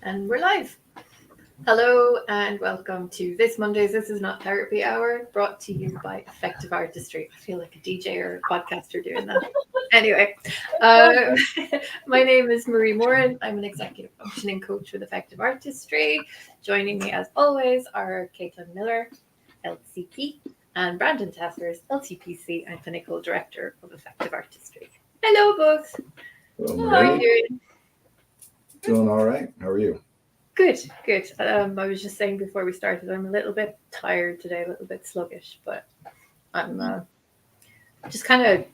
And we're live. Hello and welcome to this Monday's This Is Not Therapy Hour, brought to you by Effective Artistry. I feel like a DJ or a podcaster doing that. Anyway, my name is Marie Moran. I'm an executive functioning coach with Effective Artistry. Joining me as always are Caitlin Miller, LCP, and Brandon Tassers, LTPC and Clinical Director of Effective Artistry. Hello, both. Hello, How are you doing? Doing all right. How are you? Good. I was just saying before we started, I'm a little bit tired today, a little bit sluggish, but I'm just kind of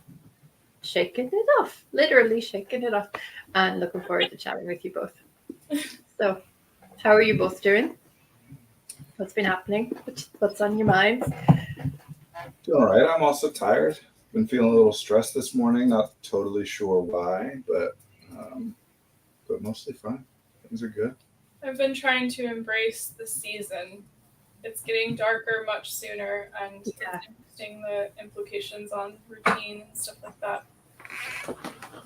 shaking it off, literally shaking it off, and looking forward to chatting with you both. So, how are you both doing? What's been happening? What's on your minds? Doing all right. I'm also tired. Been feeling a little stressed this morning. Not totally sure why, but mostly fine. Things are good. I've been trying to embrace the season. It's getting darker much sooner, and it's interesting the implications on routine and stuff like that.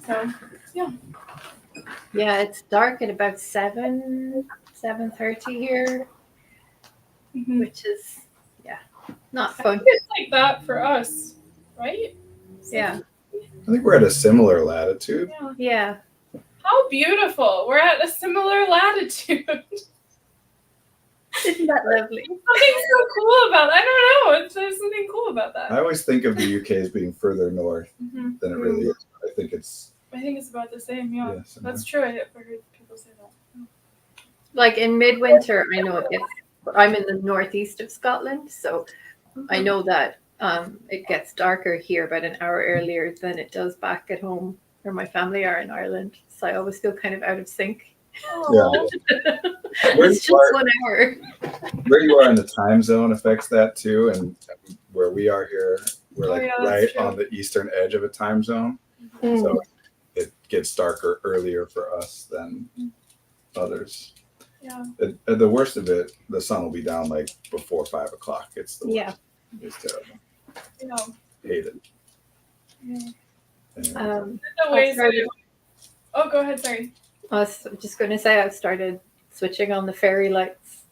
So, yeah. Yeah, it's dark at about 7:30 here, which is, not fun. It's like that for us, right? Yeah. I think we're at a similar latitude. Yeah. How beautiful. We're at a similar latitude. Isn't that lovely? Something so cool about that. I don't know. There's something cool about that. I always think of the UK as being further north than it really is. I think it's about the same, yeah. That's true. I've heard people say that. Like in midwinter, I know I'm in the northeast of Scotland, so I know that it gets darker here about an hour earlier than it does back at home where my family are in Ireland. So I always feel kind of out of sync. Yeah. It's just 1 hour. Where you are in the time zone affects that too, and where we are here, we're right on the eastern edge of a time zone. So it gets darker earlier for us than others. Yeah. At the worst of it, the sun will be down like before 5 o'clock. It's the worst. Yeah. It's terrible. Yeah. Hate it. Yeah. Anyway. Oh, go ahead. Sorry. I was just going to say I've started switching on the fairy lights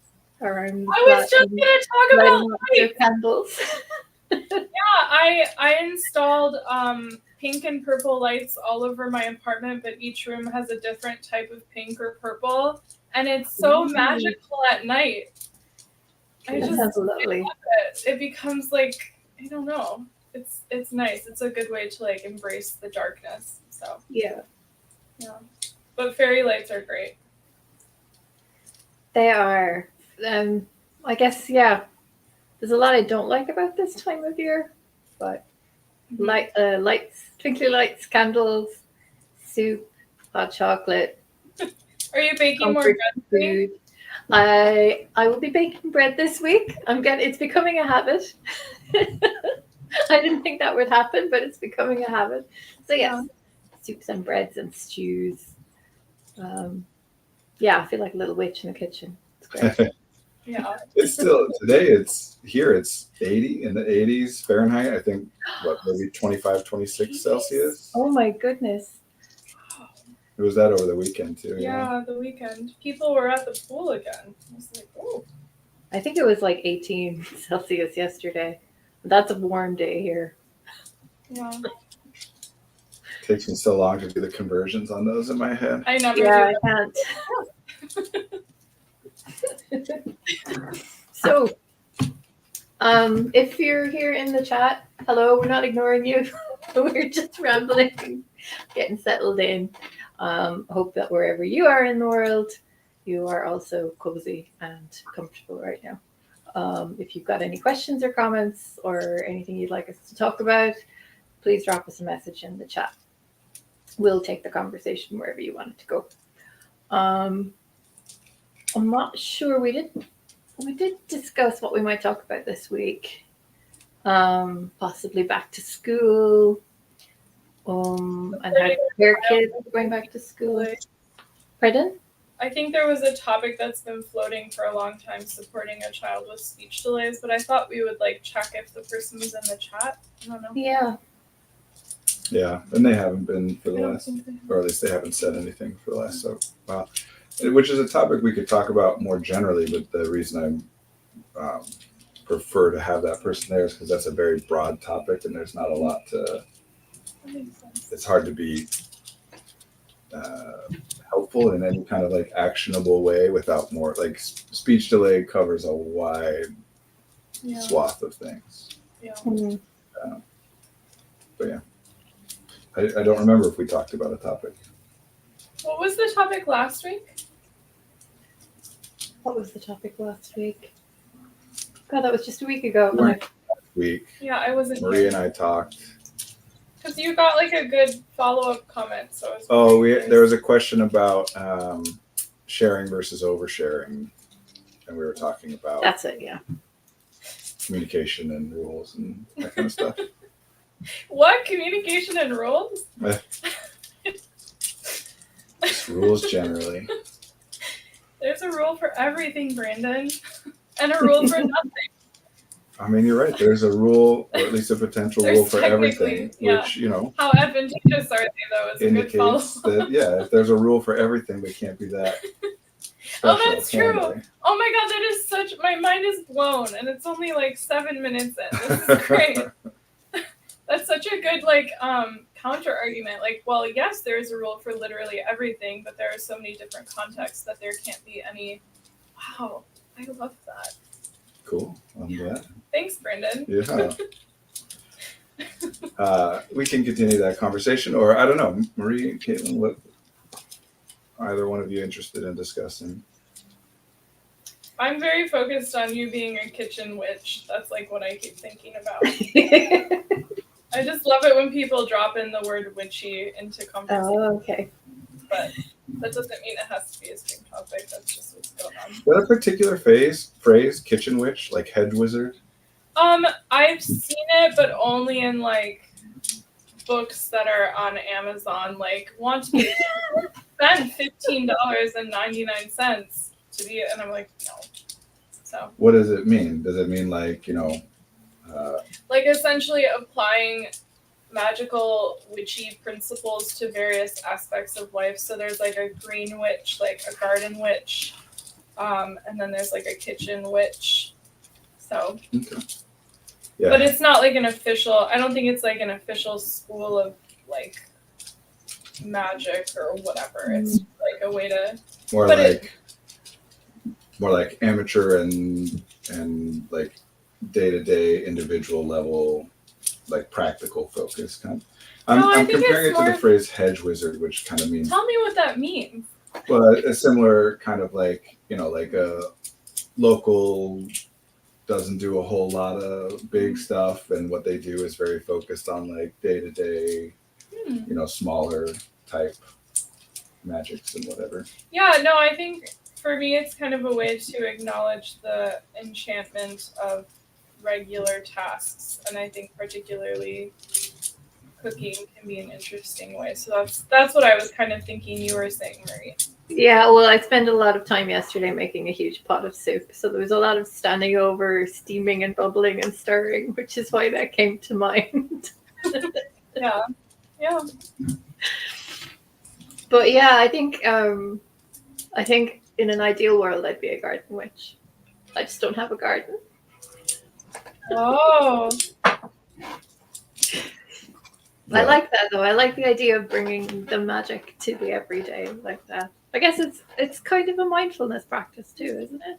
around. I was just going to talk about lights. Candles. I installed pink and purple lights all over my apartment, but each room has a different type of pink or purple, and it's so magical at night. That sounds lovely. Love it. It becomes like, I don't know. It's nice. It's a good way to like embrace the darkness. So yeah. But fairy lights are great. They are. I guess there's a lot I don't like about this time of year, but lights, twinkly lights, candles, soup, hot chocolate. Are you baking more bread? Food. I will be baking bread this week. It's becoming a habit. I didn't think that would happen, but it's becoming a habit. So yes, soups and breads and stews. I feel like a little witch in the kitchen. It's great. Yeah. It's still today. It's 80 in the 80s Fahrenheit. I think maybe 25, 26 Celsius. Oh my goodness. It was that over the weekend too. Yeah, the weekend. People were at the pool again. I was like, oh. I think it was like 18 Celsius yesterday. That's a warm day here. Yeah. It takes me so long to do the conversions on those in my head. I never I can't. So, if you're here in the chat, hello, we're not ignoring you. We're just rambling, getting settled in. Hope that wherever you are in the world, you are also cozy and comfortable right now. If you've got any questions or comments or anything you'd like us to talk about, please drop us a message in the chat. We'll take the conversation wherever you want it to go. I'm not sure. We did discuss what we might talk about this week. Possibly back to school. And how to prepare kids going back to school. Pardon? I think there was a topic that's been floating for a long time, supporting a child with speech delays, but I thought we would check if the person was in the chat. I don't know. Yeah. Yeah, and they haven't been for the I don't last, think they have. or at least they haven't said anything for the last while. Which is a topic we could talk about more generally, but the reason I prefer to have that person there is because that's a very broad topic, and there's not a lot to. That makes sense. It's hard to be helpful in any kind of like actionable way without more like speech delay covers a wide Yeah. swath of things. Yeah. But yeah, I don't remember if we talked about a topic. What was the topic last week? What was the topic last week? God, that was just a week ago. Last week, Yeah, I wasn't Marie and I talked. because you got like a good follow-up comment. So I was Oh, curious. there was a question about sharing versus oversharing, and we were talking about That's it, yeah. communication and rules and that kind of stuff. What communication and rules? Just rules generally. There's a rule for everything, Brandon, and a rule for nothing. I mean, you're right. There's a rule, or at least a potential rule There's for technically, everything, yeah. which, you know, How advantageous are they, though? Is a good follow. indicates that, yeah, if there's a rule for everything, they can't be that Oh, special, that's can true. they? Oh my God, that is such. My mind is blown, and it's only like 7 minutes in. This is great. That's such a good counter argument. Like, well, yes, there is a rule for literally everything, but there are so many different contexts that there can't be any. Wow, I love that. Cool. I'm glad. Thanks, Brandon. Yeah. We can continue that conversation, or I don't know, Marie and Caitlin, what either one of you interested in discussing? I'm very focused on you being a kitchen witch. That's like what I keep thinking about. I just love it when people drop in the word witchy into conversation. Oh, okay. But that doesn't mean it has to be a stream topic. That's just what's going on. Is that a particular phrase, kitchen witch, like head wizard? I've seen it, but only in like books that are on Amazon. Like, want to be spend $15.99 to be, and I'm like, no. So. What does it mean? Does it mean like, you know? Like essentially applying magical witchy principles to various aspects of life. So there's like a green witch, like a garden witch, and then there's like a kitchen witch. So, Okay. Yeah. but it's not like an official. I don't think it's like an official school of like magic or whatever. It's like a way to more like amateur and like day-to-day individual level, like practical focus kind of. I'm comparing it to the phrase hedge wizard, which kind of means. Tell me what that means. Well, a similar kind of like, you know, like a local doesn't do a whole lot of big stuff, and what they do is very focused on like day-to-day, you know, smaller type magics and whatever. Yeah, no, I think for me it's kind of a way to acknowledge the enchantment of regular tasks, and I think particularly cooking can be an interesting way. So that's what I was kind of thinking you were saying, Marie. Yeah, well, I spent a lot of time yesterday making a huge pot of soup, so there was a lot of standing over, steaming and bubbling and stirring, which is why that came to mind. Yeah. But yeah, I think in an ideal world I'd be a garden witch. I just don't have a garden. Oh. I like that though. I like the idea of bringing the magic to the everyday like that. I guess it's kind of a mindfulness practice too, isn't it?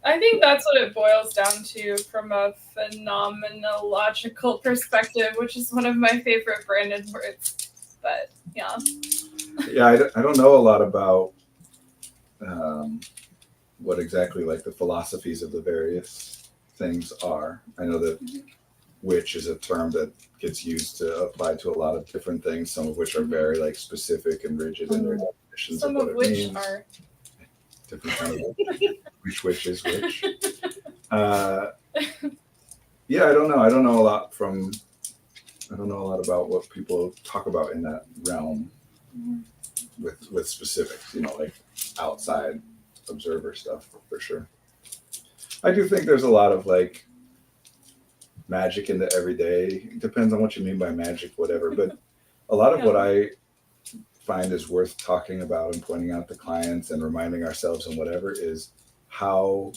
I think that's what it boils down to from a phenomenological perspective, which is one of my favorite Brandon words. But yeah. Yeah, I don't know a lot about what exactly like the philosophies of the various things are. I know that witch is a term that gets used to apply to a lot of different things, some of which are very like specific and rigid in their definitions Some of what of it which means. are Different kind of which witch is which. Yeah, I don't know. I don't know a lot about what people talk about in that realm with specifics, you know, like outside observer stuff for sure. I do think there's a lot of like magic in the everyday. It depends on what you mean by magic, whatever. But a lot of what I find is worth talking about and pointing out to clients and reminding ourselves and whatever is how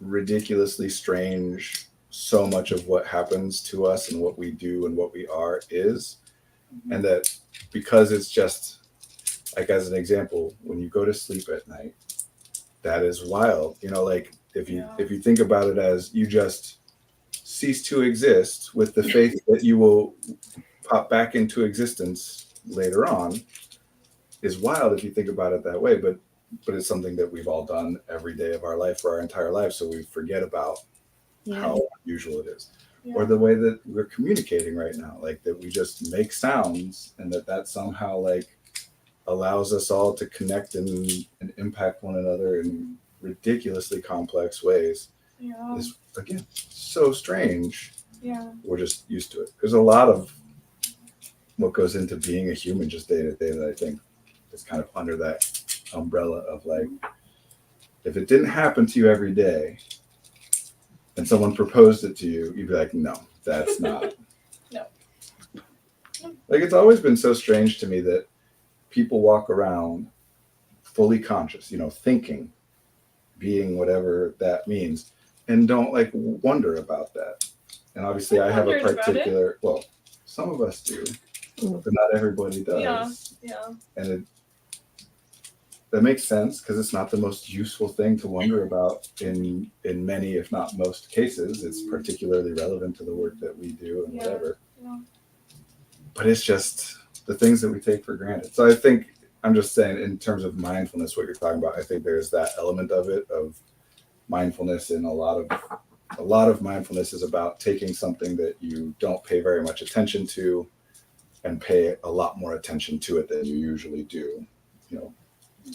ridiculously strange so much of what happens to us and what we do and what we are is. And that because it's just like, as an example, when you go to sleep at night, that is wild. You know, like if you think about it as you just cease to exist with the faith that you will pop back into existence later on, is wild if you think about it that way. But it's something that we've all done every day of our life for our entire life, so we forget about how unusual it is. Or the way that we're communicating right now, like that we just make sounds, and that somehow like allows us all to connect and impact one another in ridiculously complex ways. Is again so strange. We're just used to it. There's a lot of what goes into being a human just day to day that I think is kind of under that umbrella of like, if it didn't happen to you every day and someone proposed it to you, you'd be like, no, that's not. No. Like, it's always been so strange to me that people walk around fully conscious, you know, thinking, being whatever that means, and don't like wonder about that. And obviously I have a particular, well, some of us do, but not everybody does. And that makes sense, because it's not the most useful thing to wonder about in many, if not most cases. It's particularly relevant to the work that we do and whatever. But it's just the things that we take for granted. So I think, I'm just saying, in terms of mindfulness, what you're talking about, I think there's that element of it, of mindfulness, and a lot of mindfulness is about taking something that you don't pay very much attention to and pay a lot more attention to it than you usually do, you know,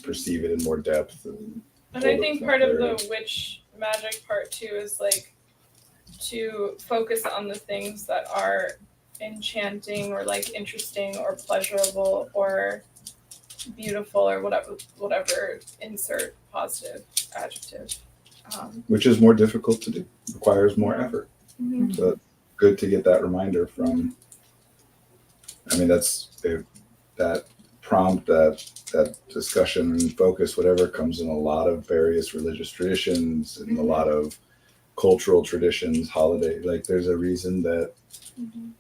perceive it in more depth. And I think part of the witch magic part too is like to focus on the things that are enchanting or like interesting or pleasurable or beautiful or whatever insert positive adjective. Which is more difficult to do, requires more effort. So it's good to get that reminder from, I mean, that prompt, that discussion and focus, whatever, comes in a lot of various religious traditions and a lot of cultural traditions, holiday. Like, there's a reason that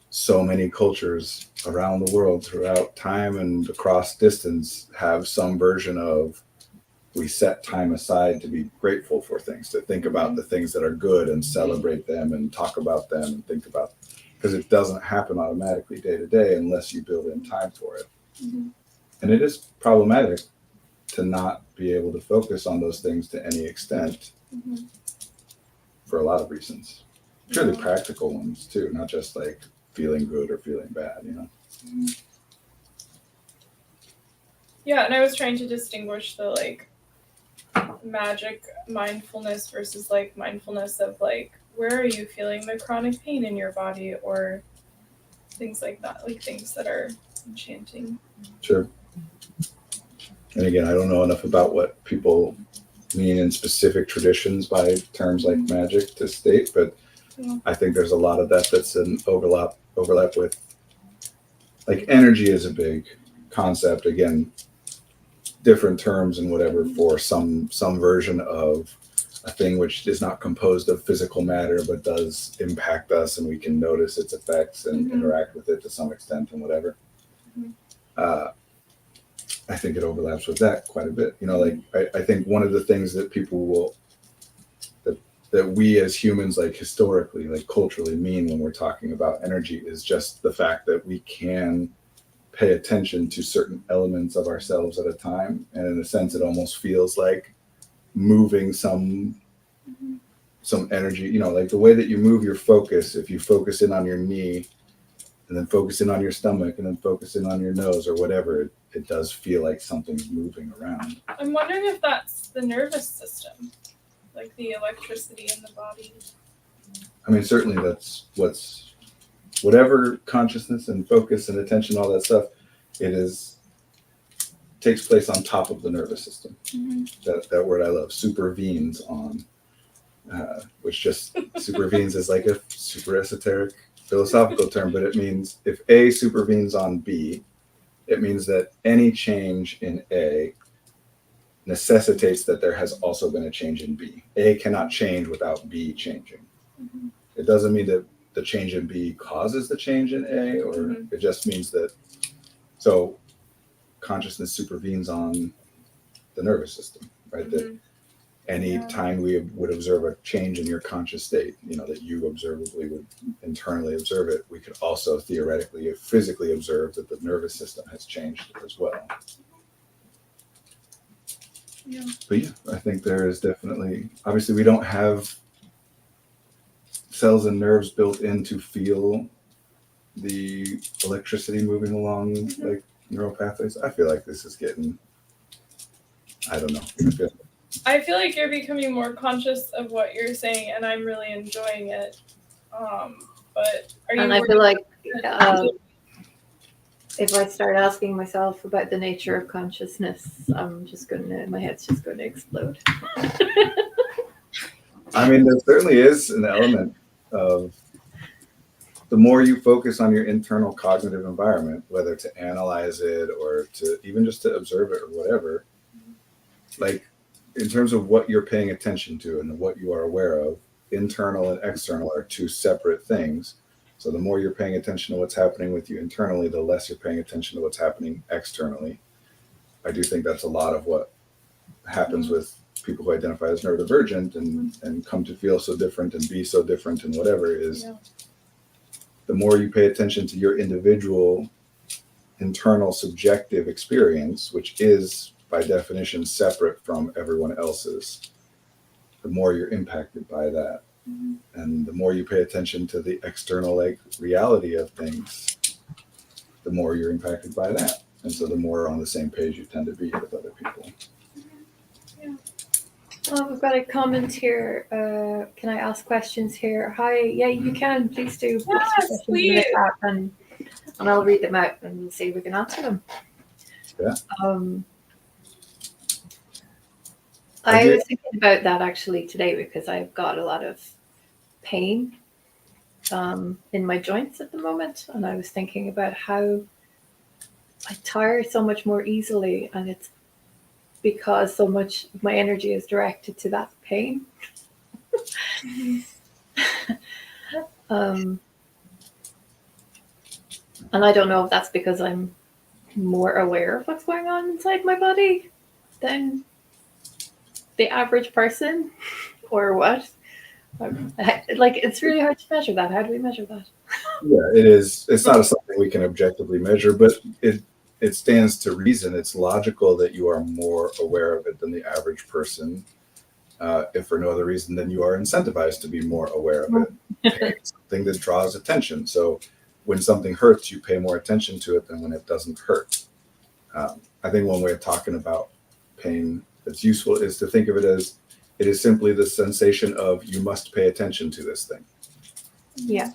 so many cultures around the world throughout time and across distance have some version of, we set time aside to be grateful for things, to think about the things that are good and celebrate them and talk about them and think about, because it doesn't happen automatically day to day unless you build in time for it. And it is problematic to not be able to focus on those things to any extent for a lot of reasons. Surely practical ones too, not just like feeling good or feeling bad, you know? Yeah, and I was trying to distinguish the like magic mindfulness versus like mindfulness of like, where are you feeling the chronic pain in your body or things like that, like things that are enchanting. Sure. And again, I don't know enough about what people mean in specific traditions by terms like magic to state, but I think there's a lot of that that's an overlap with, like, energy is a big concept. Again, different terms and whatever for some version of a thing which is not composed of physical matter but does impact us, and we can notice its effects and interact with it to some extent and whatever. I think it overlaps with that quite a bit. You know, like I think one of the things that people will that we as humans, like historically, like culturally, mean when we're talking about energy is just the fact that we can pay attention to certain elements of ourselves at a time, and in a sense it almost feels like moving some energy, you know, like the way that you move your focus. If you focus in on your knee and then focus in on your stomach and then focus in on your nose or whatever, it does feel like something's moving around. I'm wondering if that's the nervous system, like the electricity in the body. I mean, certainly that's whatever consciousness and focus and attention, all that stuff, takes place on top of the nervous system. That word I love, supervenes on, which just supervenes is like a super esoteric philosophical term, but it means if A supervenes on B, it means that any change in A necessitates that there has also been a change in B. A cannot change without B changing. Mm-hmm. It doesn't mean that the change in B causes the change in A, or it just means that, so consciousness supervenes on the nervous system, right? That any time we would observe a change in your conscious state, that you observably would internally observe it, we could also theoretically, physically observe that the nervous system has changed as well. Yeah. But yeah, I think there is definitely, obviously we don't have cells and nerves built in to feel the electricity moving along like neural pathways. I feel like this is getting, I don't know. I feel like you're becoming more conscious of what you're saying, and I'm really enjoying it. But are you? And I feel like if I start asking myself about the nature of consciousness, my head's just going to explode. I mean, there certainly is an element of the more you focus on your internal cognitive environment, whether to analyze it or to even just to observe it or whatever, like in terms of what you're paying attention to and what you are aware of, internal and external are two separate things. So the more you're paying attention to what's happening with you internally, the less you're paying attention to what's happening externally. I do think that's a lot of what happens with people who identify as neurodivergent and come to feel so different and be so different and whatever is the more you pay attention to your individual internal subjective experience, which is by definition separate from everyone else's, the more you're impacted by that. And the more you pay attention to the external reality of things, the more you're impacted by that. And so the more on the same page you tend to be with other people. We've got a comment here. Can I ask questions here? Hi. Yeah, you can. Please do. Yes, please. And I'll read them out and we'll see if we can answer them. Yeah. I was thinking about that actually today because I've got a lot of pain in my joints at the moment. And I was thinking about how I tire so much more easily, and it's because so much of my energy is directed to that pain. And I don't know if that's because I'm more aware of what's going on inside my body than the average person or what. It's really hard to measure that. How do we measure that? Yeah, it is. It's not something we can objectively measure, but it stands to reason. It's logical that you are more aware of it than the average person, if for no other reason than you are incentivized to be more aware of it. It's something that draws attention. So when something hurts, you pay more attention to it than when it doesn't hurt. I think one way of talking about pain that's useful is to think of it as it is simply the sensation of you must pay attention to this thing. Yeah.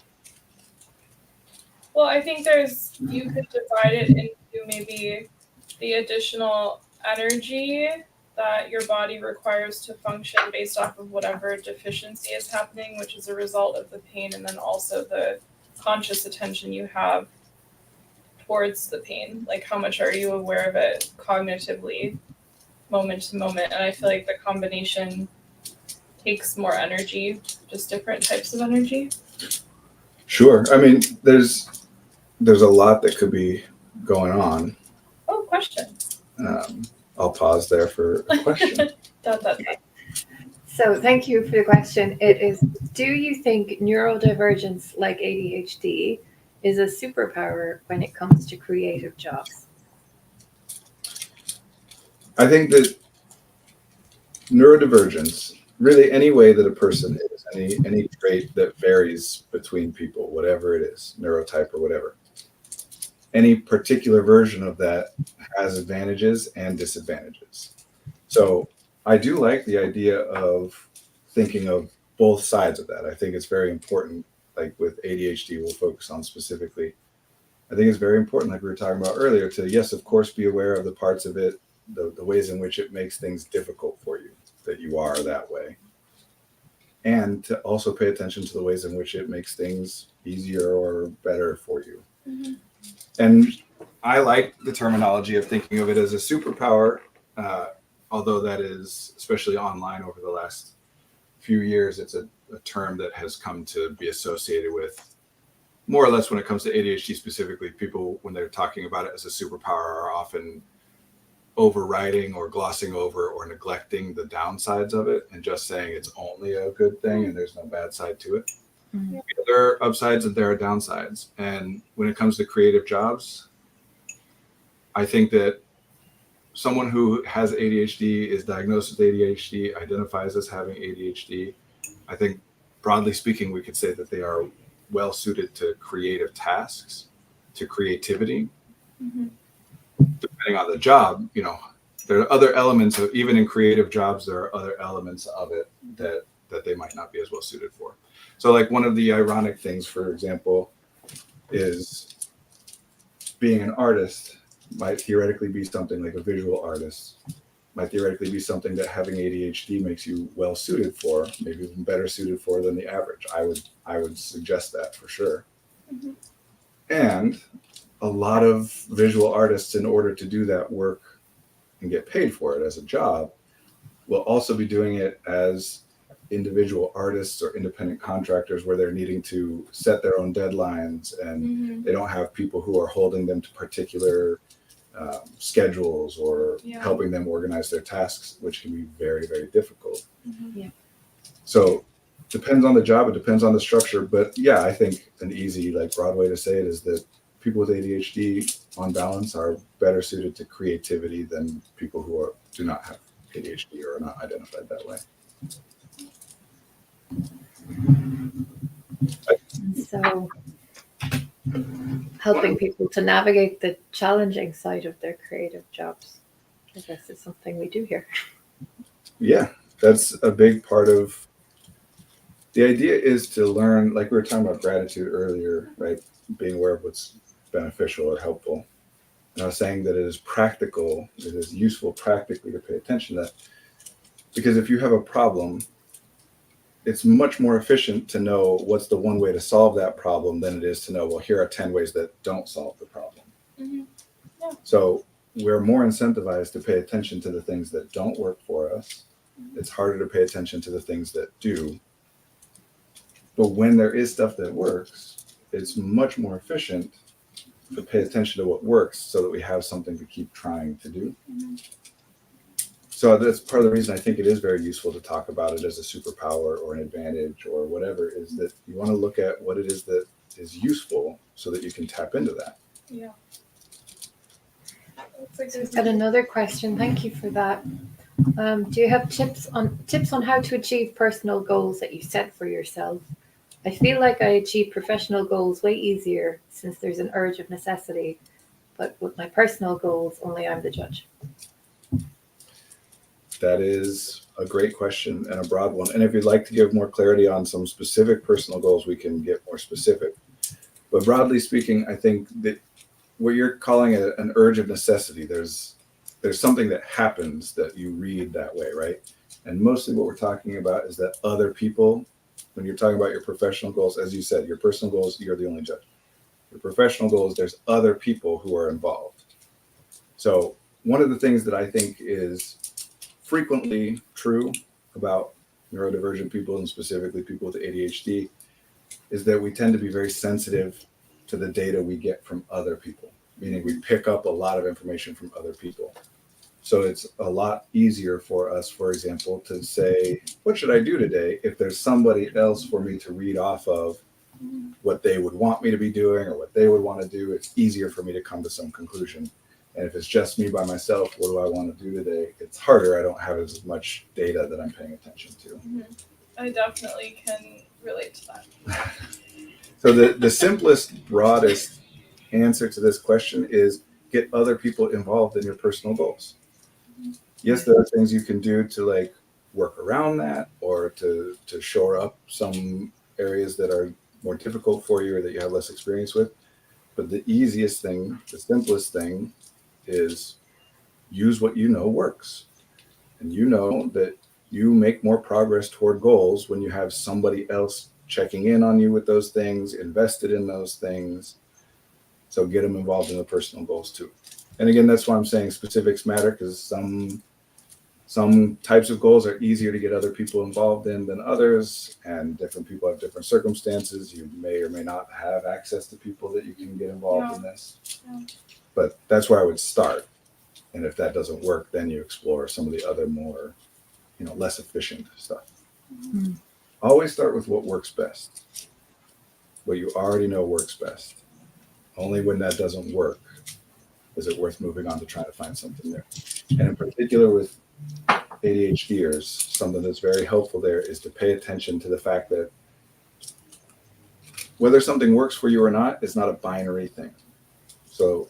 Well, I think you could divide it into maybe the additional energy that your body requires to function based off of whatever deficiency is happening, which is a result of the pain, and then also the conscious attention you have towards the pain. Like how much are you aware of it cognitively, moment to moment? And I feel like the combination takes more energy, just different types of energy. Sure. I mean, there's a lot that could be going on. Oh, question. I'll pause there for a question. So thank you for the question. It is, do you think neurodivergence like ADHD is a superpower when it comes to creative jobs? I think that neurodivergence, really any way that a person is, any trait that varies between people, whatever it is, neurotype or whatever, any particular version of that has advantages and disadvantages. So I do like the idea of thinking of both sides of that. I think it's very important, like with ADHD, we'll focus on specifically. I think it's very important, like we were talking about earlier, to, yes, of course, be aware of the parts of it, the ways in which it makes things difficult for you, that you are that way. And to also pay attention to the ways in which it makes things easier or better for you. Mm-hmm. And I like the terminology of thinking of it as a superpower, although that is, especially online over the last few years, it's a term that has come to be associated with, more or less when it comes to ADHD specifically, people, when they're talking about it as a superpower, are often overriding or glossing over or neglecting the downsides of it and just saying it's only a good thing and there's no bad side to it. Mhm. There are upsides and there are downsides. And when it comes to creative jobs, I think that someone who has ADHD, is diagnosed with ADHD, identifies as having ADHD, I think broadly speaking, we could say that they are well suited to creative tasks, to creativity. Mm-hmm. Depending on the job, there are other elements of, even in creative jobs, there are other elements of it that they might not be as well suited for. So like one of the ironic things, for example, is being an artist might theoretically be something like a visual artist, might theoretically be something that having ADHD makes you well suited for, maybe even better suited for than the average. I would suggest that for sure. Mm-hmm. And a lot of visual artists, in order to do that work and get paid for it as a job, will also be doing it as individual artists or independent contractors, where they're needing to set their own deadlines and Mm-hmm. they don't have people who are holding them to particular schedules or helping them organize their tasks, which can be very, very difficult. Mm-hmm. Yeah. So depends on the job, it depends on the structure. But yeah, I think an easy, broad way to say it is that people with ADHD on balance are better suited to creativity than people who do not have ADHD or are not identified that way. So helping people to navigate the challenging side of their creative jobs, I guess, is something we do here. Yeah, that's a big part of the idea, is to learn, like we were talking about gratitude earlier, right? Being aware of what's beneficial or helpful. And I was saying that it is practical, it is useful practically to pay attention to that. Because if you have a problem, it's much more efficient to know what's the one way to solve that problem than it is to know, well, here are 10 ways that don't solve the problem. Mm-hmm. Yeah. So we're more incentivized to pay attention to the things that don't work for us. Mm-hmm. It's harder to pay attention to the things that do. But when there is stuff that works, it's much more efficient to pay attention to what works so that we have something to keep trying to do. Mm-hmm. So that's part of the reason I think it is very useful to talk about it as a superpower or an advantage or whatever, is that you want to look at what it is that is useful so that you can tap into that. Yeah. That's a We've good got another question. Thank you for that. Do you have tips on how to achieve personal goals that you set for yourself? I feel like I achieve professional goals way easier since there's an urge of necessity, but with my personal goals, only I'm the judge. That is a great question and a broad one. And if you'd like to give more clarity on some specific personal goals, we can get more specific. But broadly speaking, I think that what you're calling an urge of necessity, there's something that happens that you read that way, right? And mostly what we're talking about is that other people, when you're talking about your professional goals, as you said, your personal goals, you're the only judge. Your professional goals, there's other people who are involved. So one of the things that I think is frequently true about neurodivergent people, and specifically people with ADHD, is that we tend to be very sensitive to the data we get from other people, meaning we pick up a lot of information from other people. So it's a lot easier for us, for example, to say, what should I do today? If there's somebody else for me to read off of what they would want me to be doing or what they would want to do, it's easier for me to come to some conclusion. And if it's just me by myself, what do I want to do today? It's harder. I don't have as much data that I'm paying attention to. Mm-hmm. I definitely can relate to that. So the simplest, broadest answer to this question is get other people involved in your personal goals. Yes, there are things you can do to work around that or to shore up some areas that are more difficult for you or that you have less experience with. But the easiest thing, the simplest thing, is use what you know works. And you know that you make more progress toward goals when you have somebody else checking in on you with those things, invested in those things. So get them involved in the personal goals too. And again, that's why I'm saying specifics matter, because some types of goals are easier to get other people involved in than others, and different people have different circumstances. You may or may not have access to people that you can get involved in this. Yeah. But that's where I would start. And if that doesn't work, then you explore some of the other more, less efficient stuff. Mm-hmm. Always start with what works best. What you already know works best. Only when that doesn't work is it worth moving on to try to find something new. And in particular with ADHDers, something that's very helpful there is to pay attention to the fact that whether something works for you or not is not a binary thing. So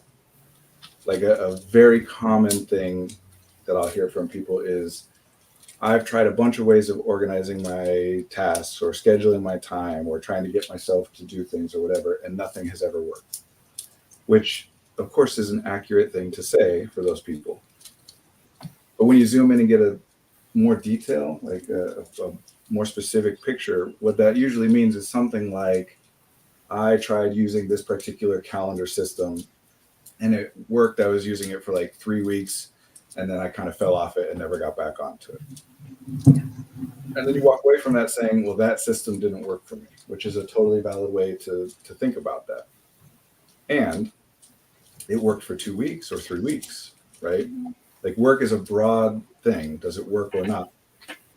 like a very common thing that I'll hear from people is, I've tried a bunch of ways of organizing my tasks or scheduling my time or trying to get myself to do things or whatever, and nothing has ever worked. Which, of course, is an accurate thing to say for those people. But when you zoom in and get a more detail, like a more specific picture, what that usually means is something like, I tried using this particular calendar system and it worked. I was using it for like 3 weeks, and then I kind of fell off it and never got back onto it. And then you walk away from that saying, well, that system didn't work for me, which is a totally valid way to think about that. And it worked for 2 weeks or 3 weeks, right? Like work is a broad thing. Does it work or not?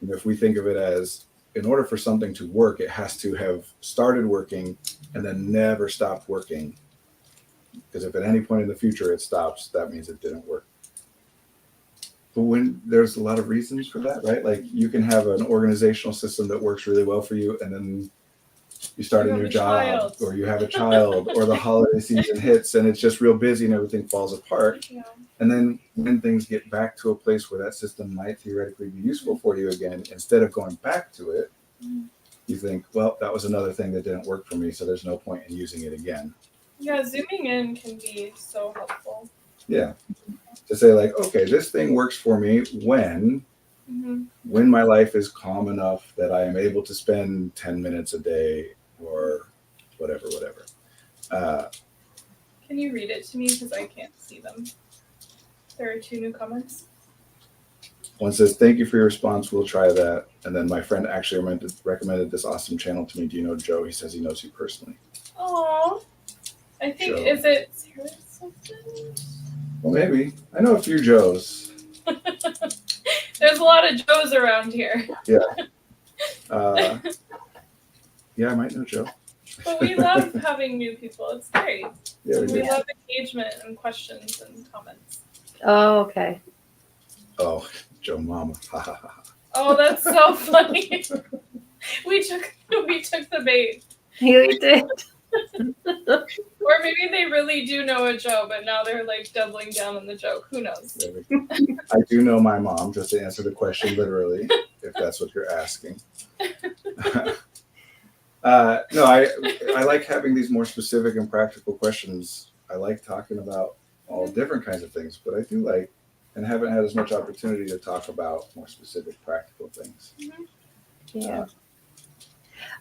And if we think of it as, in order for something to work, it has to have started working and then never stopped working. Because if at any point in the future it stops, that means it didn't work. But when there's a lot of reasons for that, right? Like you can have an organizational system that works really well for you, and then you start a new job, or you have a child, or the holiday season hits and it's just real busy and everything falls apart. Yeah. And then when things get back to a place where that system might theoretically be useful for you again, instead of going back to it, you think, well, that was another thing that didn't work for me, so there's no point in using it again. Yeah, zooming in can be so helpful. Yeah. To say like, okay, this thing works for me when my life is calm enough that I am able to spend 10 minutes a day or whatever. Can you read it to me? Because I can't see them. There are 2 new comments. One says, thank you for your response. We'll try that. And then my friend actually recommended this awesome channel to me. Do you know Joe? He says he knows you personally. Oh, I think, Joe. Is it Sarah something? Well, maybe. I know a few Joes. There's a lot of Joes around here. Yeah. Yeah, I might know Joe. But we love having new people. It's great. Yeah, we love engagement and questions and comments. Oh, okay. Oh, Joe Mama. Oh, that's so funny. We took the bait. You did. Or maybe they really do know a Joe, but now they're like doubling down on the joke. Who knows? I do know my mom, just to answer the question literally, if that's what you're asking. No, I like having these more specific and practical questions. I like talking about all different kinds of things, but I do like, and haven't had as much opportunity to talk about more specific practical things. Yeah.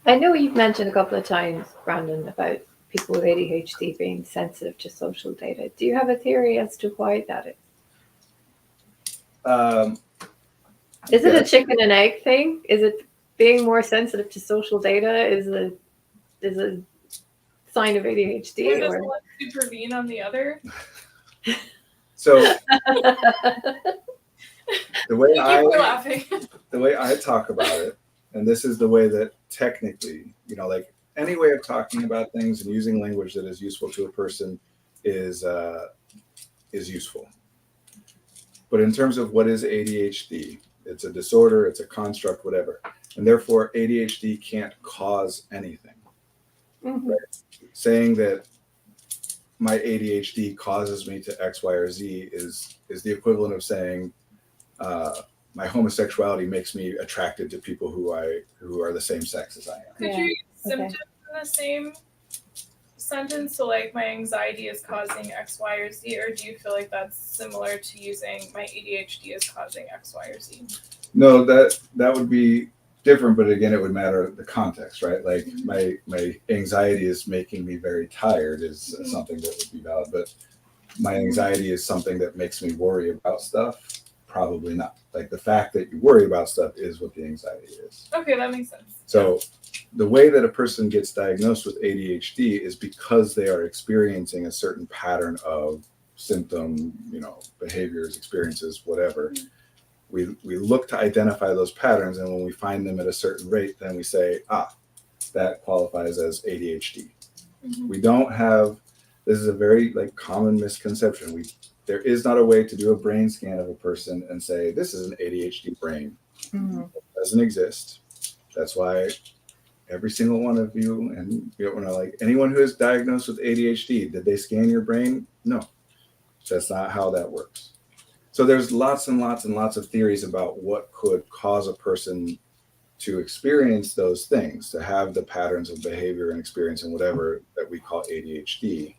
I know you've mentioned a couple of times, Brandon, about people with ADHD being sensitive to social data. Do you have a theory as to why that is? Is it a chicken and egg thing? Is it being more sensitive to social data is a sign of ADHD? Or does one supervene on the other? So the way I talk about it, and this is the way that technically, like any way of talking about things and using language that is useful to a person is useful. But in terms of what is ADHD, it's a disorder, it's a construct, whatever. And therefore ADHD can't cause anything. Right? Saying that my ADHD causes me to X, Y, or Z is the equivalent of saying my homosexuality makes me attracted to people who are the same sex as I am. Could you use symptoms in the same sentence? So like my anxiety is causing X, Y, or Z, or do you feel like that's similar to using my ADHD is causing X, Y, or Z? No, that would be different, but again, it would matter the context, right? Like my anxiety is making me very tired is something that would be valid, but my anxiety is something that makes me worry about stuff. Probably not. Like the fact that you worry about stuff is what the anxiety is. Okay, that makes sense. So the way that a person gets diagnosed with ADHD is because they are experiencing a certain pattern of symptom, behaviors, experiences, whatever. We look to identify those patterns, and when we find them at a certain rate, then we say, that qualifies as ADHD. We don't have, this is a very common misconception. There is not a way to do a brain scan of a person and say, this is an ADHD brain. It doesn't exist. That's why every single one of you, and anyone who is diagnosed with ADHD, did they scan your brain? No, that's not how that works. So there's lots and lots and lots of theories about what could cause a person to experience those things, to have the patterns of behavior and experience and whatever that we call ADHD.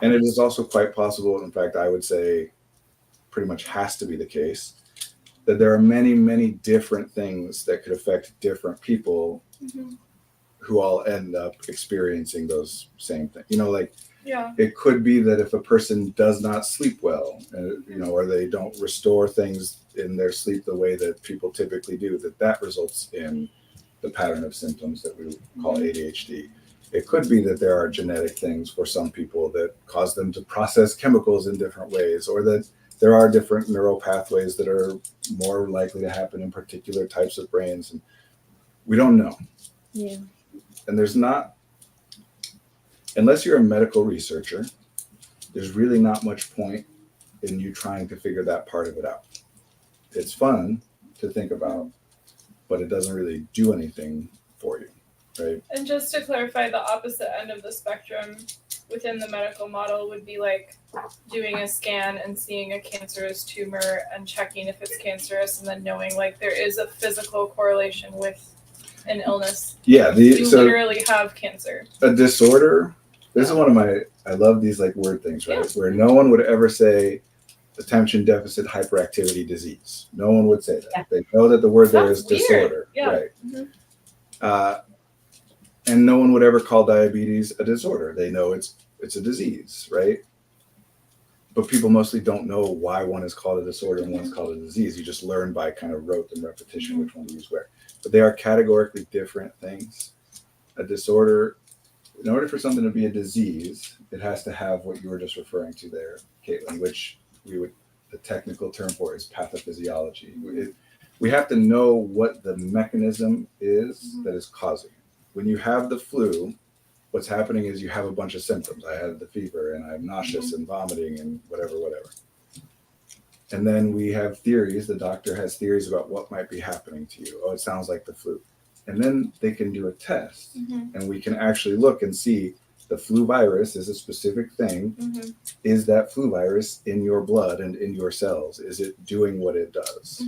And it is also quite possible, in fact, I would say pretty much has to be the case, that there are many, many different things that could affect different people who all end up experiencing those same things. It could be that if a person does not sleep well, or they don't restore things in their sleep the way that people typically do, that results in the pattern of symptoms that we call ADHD. It could be that there are genetic things for some people that cause them to process chemicals in different ways, or that there are different neural pathways that are more likely to happen in particular types of brains. And we don't know. Yeah. And there's not, unless you're a medical researcher, there's really not much point in you trying to figure that part of it out. It's fun to think about, but it doesn't really do anything for you, right? And just to clarify, the opposite end of the spectrum within the medical model would be like doing a scan and seeing a cancerous tumor and checking if it's cancerous, and then knowing there is a physical correlation with an illness. Yeah, you literally have cancer. A disorder. This is one of I love these word things, right? Where no one would ever say attention deficit hyperactivity disease. No one would say that. Yeah. They know that the word there is disorder, right? And no one would ever call diabetes a disorder. They know it's a disease, right? But people mostly don't know why one is called a disorder and one's called a disease. You just learn by kind of rote and repetition which one to use where. But they are categorically different things. A disorder, in order for something to be a disease, it has to have what you were just referring to there, Caitlin, which the technical term for is pathophysiology. We have to know what the mechanism is that is causing it. When you have the flu, what's happening is you have a bunch of symptoms. I had the fever and I'm nauseous and vomiting and whatever. And then we have theories. The doctor has theories about what might be happening to you. Oh, it sounds like the flu. And then they can do a test and we can actually look and see the flu virus is a specific thing. Is that flu virus in your blood and in your cells? Is it doing what it does?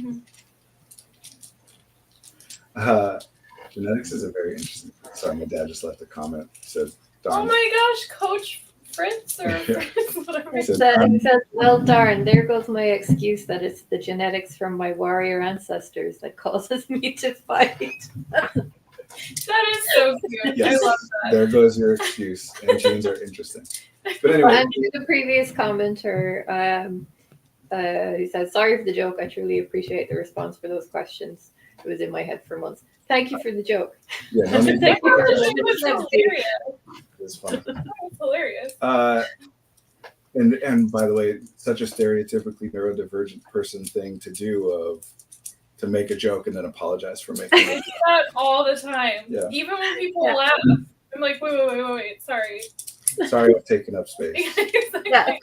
Genetics is a very interesting thing. Sorry, my dad just left a comment. He said, oh my gosh, Coach Fritz or Fritz, whatever. He said, well, darn, there goes my excuse that it's the genetics from my warrior ancestors that causes me to fight. That is so cute. Yes, I love that. There goes your excuse. And genes are interesting. But anyway. And to the previous commenter, he said, sorry for the joke. I truly appreciate the response for those questions. It was in my head for months. Thank you for the joke. Yeah, no, Thank you for It was hilarious. It's funny. It's hilarious. And by the way, such a stereotypically neurodivergent person thing to do to make a joke and then apologize for making I it. do that all the time. Yeah. Even when people laugh, I'm like, wait, sorry. Sorry, I've taken up space. Yeah.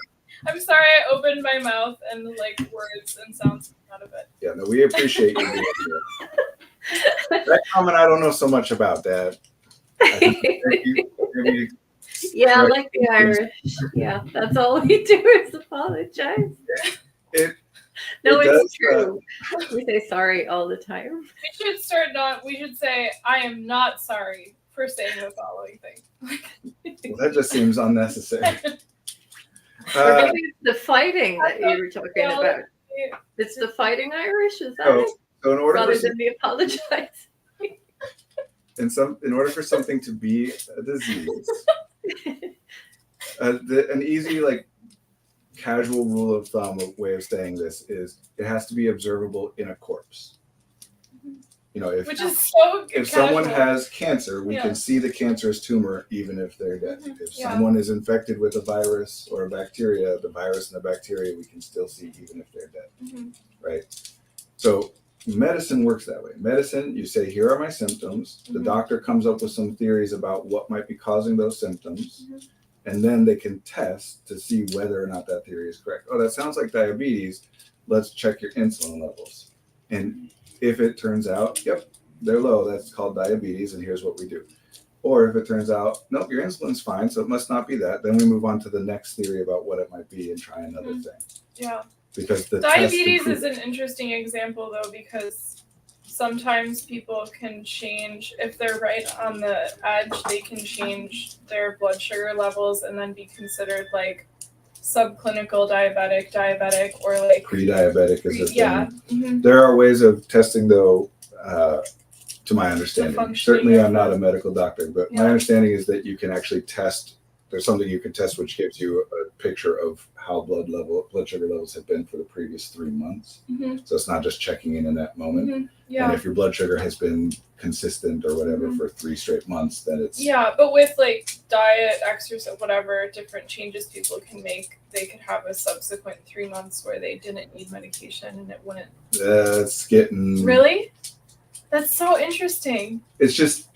I'm sorry I opened my mouth and words and sounds out of it. Yeah, no, we appreciate you being here. That comment I don't know so much about, Dad. Yeah, like the Irish. Yeah, that's all we do is apologize. It's true. We say sorry all the time. We should say, I am not sorry for saying the following thing. Well, that just seems unnecessary. Or maybe it's the fighting that you were talking about. It's the fighting Irish, is that it? So in order rather for than me apologize. in order for something to be a disease, an easy like casual rule of thumb, a way of saying this is it has to be observable in a corpse. You know, Which is so if casual. someone has cancer, we can see the cancerous tumor even if they're dead. If someone is infected with a virus or a bacteria, the virus and the bacteria we can still see even if they're dead. Right? So medicine works that way. Medicine, you say, here are my symptoms. The doctor comes up with some theories about what might be causing those symptoms. And then they can test to see whether or not that theory is correct. Oh, that sounds like diabetes. Let's check your insulin levels. And if it turns out, yep, they're low, that's called diabetes, and here's what we do. Or if it turns out, nope, your insulin's fine, so it must not be that, then we move on to the next theory about what it might be and try another thing. Yeah. Because the diabetes is an interesting example, though, because sometimes people can change, if they're right on the edge, they can change their blood sugar levels and then be considered like subclinical diabetic, or like pre-diabetic is a thing. Yeah. There are ways of testing, though, to my understanding. Certainly I'm not a medical doctor, but my understanding is that you can actually test. There's something you can test which gives you a picture of how blood sugar levels have been for the previous 3 months. So it's not just checking in that moment. And if your blood sugar has been consistent or whatever for 3 straight months, then it's... Yeah, but with like diet, exercise, whatever different changes people can make, they could have a subsequent 3 months where they didn't need medication and it wouldn't... That's getting... Really? That's so interesting. It's just...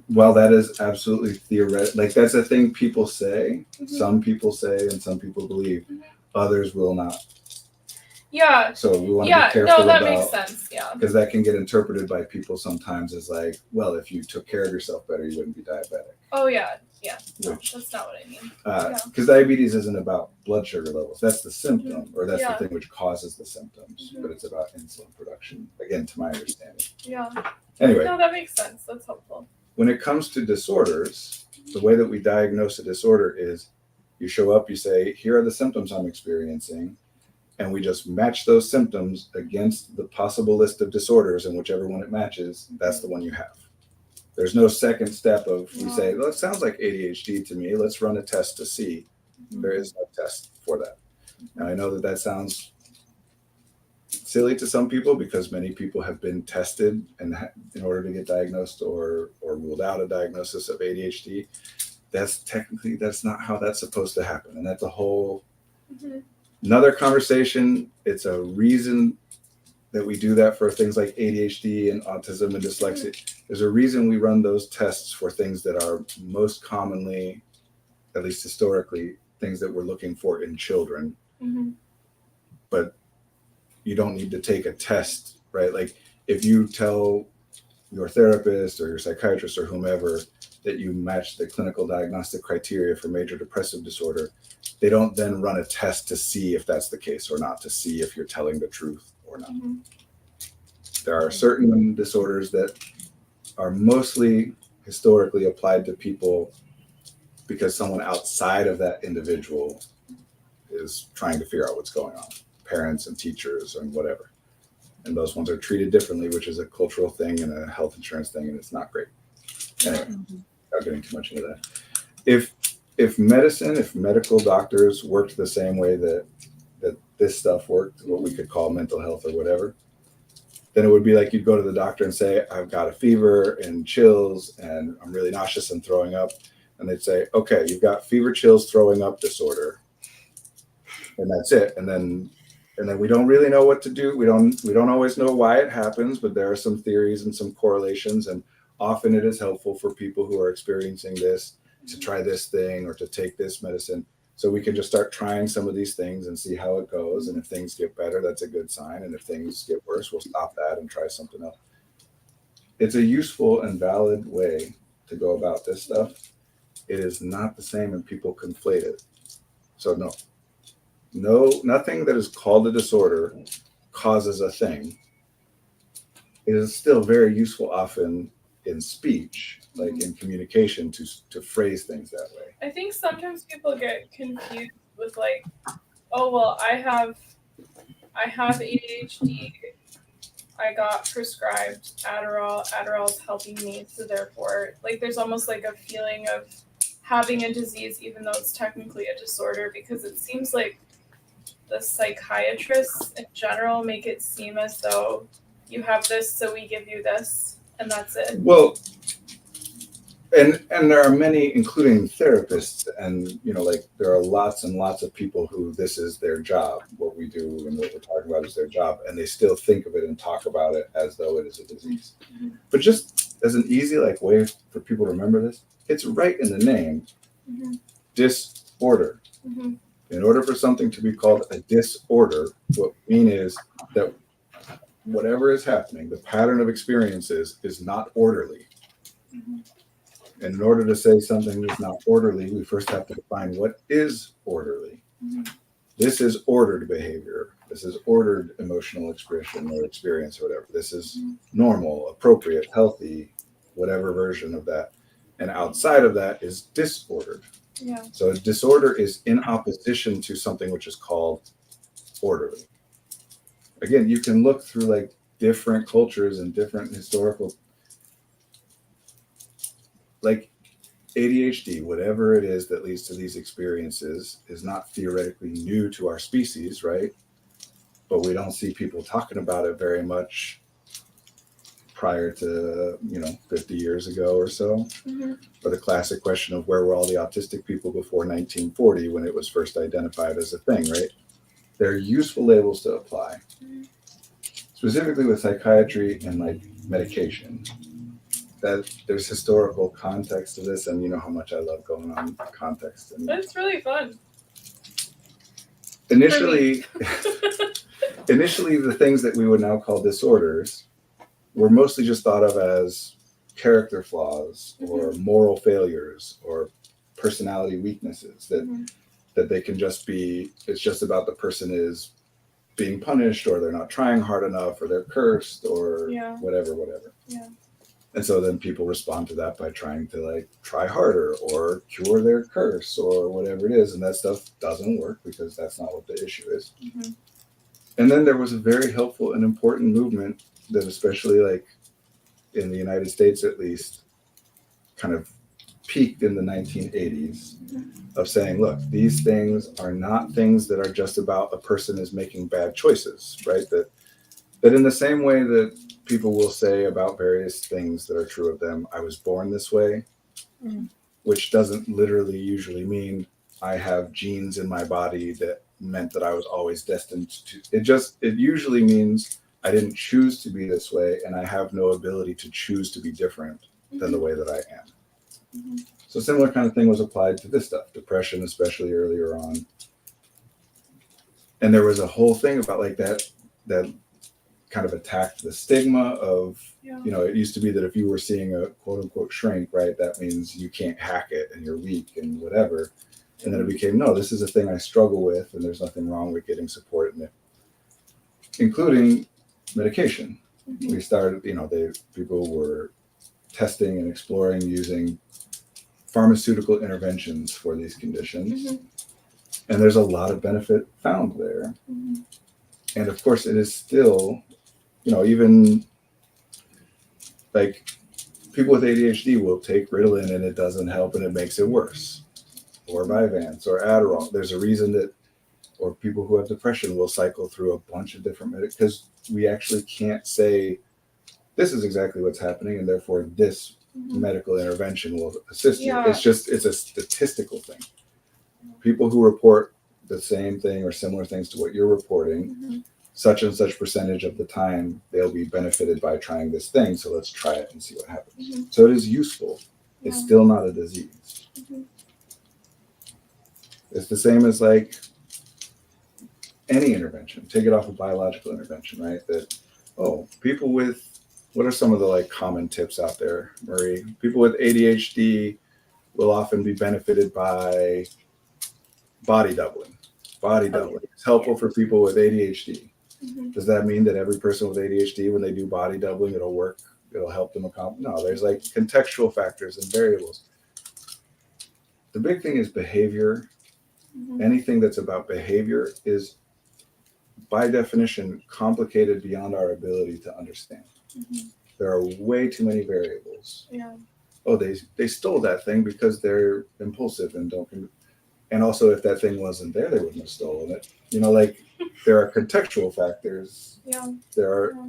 Well, that is absolutely theoretical. Like, that's a thing people say. Some people say and some people believe. Others will not. Yeah. So we want to be careful that about, makes sense. Yeah. Because that can get interpreted by people sometimes as like, well, if you took care of yourself better, you wouldn't be diabetic. Oh, yeah. Yeah. No, that's not what I mean. Because diabetes isn't about blood sugar levels. That's the symptom, or that's the thing which causes the symptoms. But it's about insulin production, again, to my understanding. Yeah. Anyway. No, that makes sense. That's helpful. When it comes to disorders, the way that we diagnose a disorder is you show up, you say, here are the symptoms I'm experiencing, and we just match those symptoms against the possible list of disorders, and whichever one it matches, that's the one you have. There's no second step of, we say, well, it sounds like ADHD to me, let's run a test to see. There is no test for that. And I know that that sounds silly to some people because many people have been tested and in order to get diagnosed or ruled out a diagnosis of ADHD. That's not how that's supposed to happen. And that's a whole another conversation. It's a reason that we do that for things like ADHD and autism and dyslexia. There's a reason we run those tests for things that are most commonly, at least historically, things that we're looking for in children. But you don't need to take a test, right? Like if you tell your therapist or your psychiatrist or whomever that you match the clinical diagnostic criteria for major depressive disorder, they don't then run a test to see if that's the case or not, to see if you're telling the truth or not. There are certain disorders that are mostly historically applied to people because someone outside of that individual is trying to figure out what's going on. Parents and teachers and whatever. And those ones are treated differently, which is a cultural thing and a health insurance thing, and it's not great. Anyway, not getting too much into that. If medical doctors worked the same way that this stuff worked, what we could call mental health or whatever, then it would be like you'd go to the doctor and say, I've got a fever and chills and I'm really nauseous and throwing up. And they'd say, okay, you've got fever, chills, throwing up disorder. And that's it. And then we don't really know what to do. We don't always know why it happens, but there are some theories and some correlations. And often it is helpful for people who are experiencing this to try this thing or to take this medicine. So we can just start trying some of these things and see how it goes. And if things get better, that's a good sign. And if things get worse, we'll stop that and try something else. It's a useful and valid way to go about this stuff. It is not the same and people conflate it. So no, nothing that is called a disorder causes a thing. It is still very useful often in speech, like in communication, to phrase things that way. I think sometimes people get confused with like, oh, well, I have ADHD I got prescribed Adderall. Adderall's helping me, so therefore, like, there's almost like a feeling of having a disease, even though it's technically a disorder, because it seems like the psychiatrists in general make it seem as though you have this, so we give you this, and that's it. Well, and there are many, including therapists, and like there are lots and lots of people who this is their job. What we do and what we're talking about is their job, and they still think of it and talk about it as though it is a disease. Mm-hmm. But just as an easy way for people to remember this, it's right in the name. Mm-hmm. Disorder. Mm-hmm. In order for something to be called a disorder, what we mean is that whatever is happening, the pattern of experiences is not orderly. Mm-hmm. And in order to say something is not orderly, we first have to define what is orderly. Mm-hmm. This is ordered behavior. This is ordered emotional expression or experience or whatever. This is normal, appropriate, healthy, whatever version of that. And outside of that is disordered. Yeah. So disorder is in opposition to something which is called orderly. Again, you can look through like different cultures and different historical, like ADHD, whatever it is that leads to these experiences, is not theoretically new to our species, right? But we don't see people talking about it very much prior to 50 years ago or so. Mm-hmm. Or the classic question of where were all the autistic people before 1940 when it was first identified as a thing, right? They're useful labels to apply. Mm-hmm. Specifically with psychiatry and like medication. That there's historical context to this, and you know how much I love going on context. And It's really fun. initially, the things that we would now call disorders were mostly just thought of as character flaws or moral failures or personality weaknesses that they can just be, it's just about the person is being punished or they're not trying hard enough or they're cursed or whatever. Yeah. And so then people respond to that by trying to like try harder or cure their curse or whatever it is. And that stuff doesn't work because that's not what the issue is. Mm-hmm. And then there was a very helpful and important movement that especially like in the United States, at least, kind of peaked in the 1980s of saying, look, these things are not things that are just about a person is making bad choices, right? That in the same way that people will say about various things that are true of them, I was born this way, which doesn't literally usually mean I have genes in my body that meant that I was always destined to. It usually means I didn't choose to be this way, and I have no ability to choose to be different than the way that I am. Mm-hmm. So similar kind of thing was applied to this stuff, depression, especially earlier on. And there was a whole thing about like that kind of attacked the stigma of, it used to be that if you were seeing a quote unquote shrink, right, that means you can't hack it and you're weak and whatever. And then it became, no, this is a thing I struggle with and there's nothing wrong with getting support in it, including medication. Mm-hmm. We started, people were testing and exploring using pharmaceutical interventions for these conditions. Mm-hmm. And there's a lot of benefit found there. Mm-hmm. And of course, it is still, even like people with ADHD will take Ritalin and it doesn't help and it makes it worse. Or Vyvanse or Adderall. There's a reason that, or people who have depression will cycle through a bunch of different because we actually can't say this is exactly what's happening and therefore this medical intervention will assist you. It's a statistical thing. People who report the same thing or similar things to what you're reporting, such and such percentage of the time they'll be benefited by trying this thing. So let's try it and see what happens. So it is useful. It's still not a disease. It's the same as like any intervention. Take it off of biological intervention, right? That, people with, what are some of the like common tips out there, Marie? People with ADHD will often be benefited by body doubling. Body doubling is helpful for people with ADHD. Does that mean that every person with ADHD, when they do body doubling, it'll work? It'll help them accomplish? No, there's like contextual factors and variables. The big thing is behavior. Anything that's about behavior is by definition, complicated beyond our ability to understand. Mhm. There are way too many variables. Yeah. Oh, they stole that thing because they're impulsive and don't. And also, if that thing wasn't there, they wouldn't have stolen it. Like there are contextual factors. Yeah. There are. Yeah.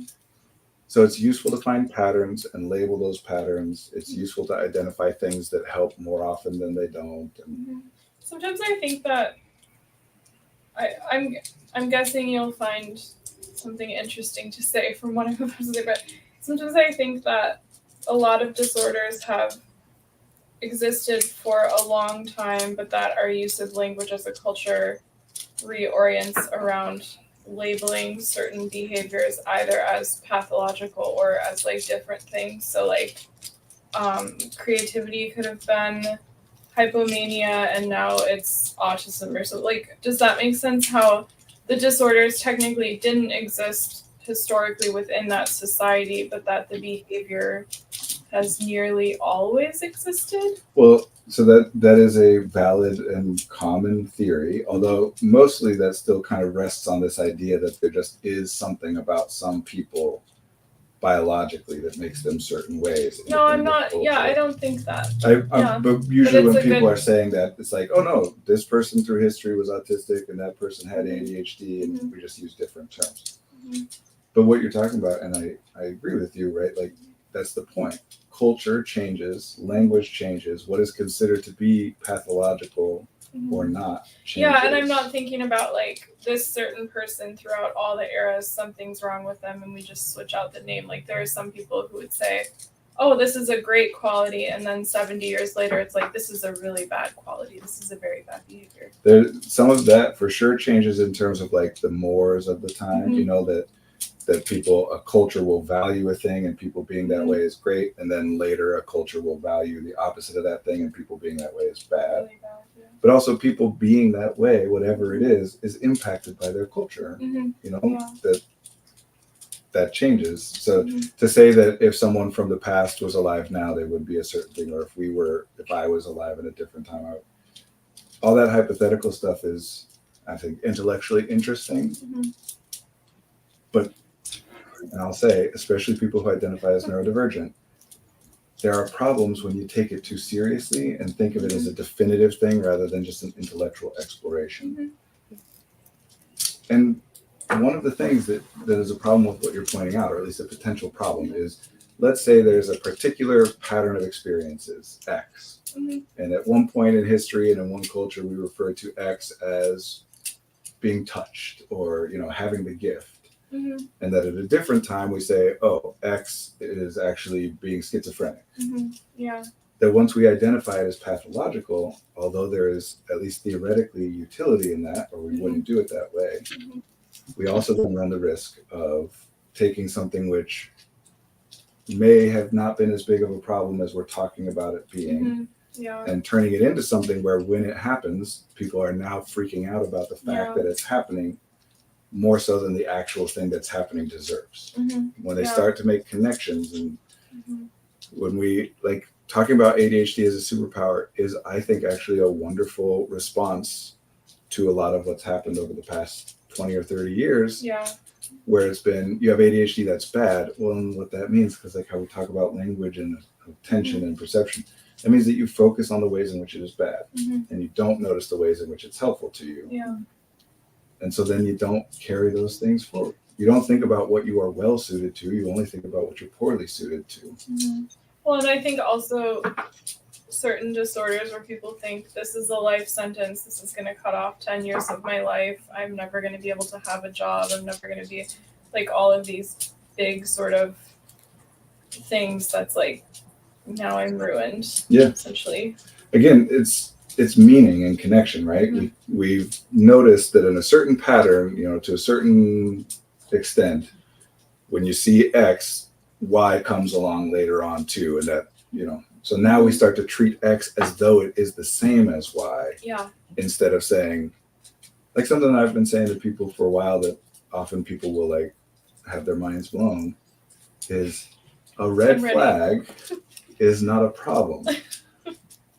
So it's useful to find patterns and label those patterns. It's useful to identify things that help more often than they don't. And Sometimes I think that I'm guessing you'll find something interesting to say from what I'm about to say, but sometimes I think that a lot of disorders have existed for a long time, but that our use of language as a culture reorients around labeling certain behaviors either as pathological or as like different things. So like creativity could have been hypomania and now it's autism or so. Like, does that make sense? How the disorders technically didn't exist historically within that society, but that the behavior has nearly always existed? well, so that is a valid and common theory, although mostly that still kind of rests on this idea that there just is something about some people biologically that makes them certain ways. No, I'm not. Yeah, I don't think that. But usually when people good- are saying that, it's like, oh no, this person through history was autistic and that person had ADHD, and we just use different terms. But what you're talking about, and I agree with you, right? Like, that's the point. Culture changes, language changes, what is considered to be pathological or not changes. Yeah, and I'm not thinking about like this certain person throughout all the eras, something's wrong with them and we just switch out the name. Like there are some people who would say, oh, this is a great quality, and then 70 years later it's like, this is a really bad quality, this is a very bad behavior. Some of that for sure changes in terms of like the mores of the time, that people, a culture will value a thing and people being that way is great, and then later a culture will value the opposite of that thing and people being that way is bad. Really bad, yeah. But also people being that way, whatever it is impacted by their culture. That changes. So to say that if someone from the past was alive now, they would be a certain thing, or if I was alive at a different time, all that hypothetical stuff is, I think, intellectually interesting. But, and I'll say, especially people who identify as neurodivergent, there are problems when you take it too seriously and think of it as a definitive thing rather than just an intellectual exploration. And one of the things that is a problem with what you're pointing out, or at least a potential problem, is let's say there's a particular pattern of experiences, X. And at one point in history and in one culture, we refer to X as being touched or, having the gift. And that at a different time we say, oh, X is actually being schizophrenic. Yeah. That once we identify it as pathological, although there is at least theoretically utility in that, or we wouldn't do it that way, we also then run the risk of taking something which may have not been as big of a problem as we're talking about it being, and turning it into something where when it happens, people are now freaking out about the fact that it's happening more so than the actual thing that's happening deserves. When they start to make connections, and when we like talking about ADHD as a superpower is, I think, actually a wonderful response to a lot of what's happened over the past 20 or 30 years. Where it's been, you have ADHD, that's bad. Well, and what that means, because like how we talk about language and attention and perception, that means that you focus on the ways in which it is bad, and you don't notice the ways in which it's helpful to you. And so then you don't carry those things forward. You don't think about what you are well suited to. You only think about what you're poorly suited to. Well, and I think also certain disorders where people think this is a life sentence, this is going to cut off 10 years of my life, I'm never going to be able to have a job, I'm never going to be, like, all of these big sort of things that's like, now I'm ruined, essentially. Again, it's meaning and connection, right? We've noticed that in a certain pattern, to a certain extent, when you see X, Y comes along later on too, and that, so now we start to treat X as though it is the same as Y. Instead of saying, like something I've been saying to people for a while that often people will like have their minds blown, is a red flag is not a problem.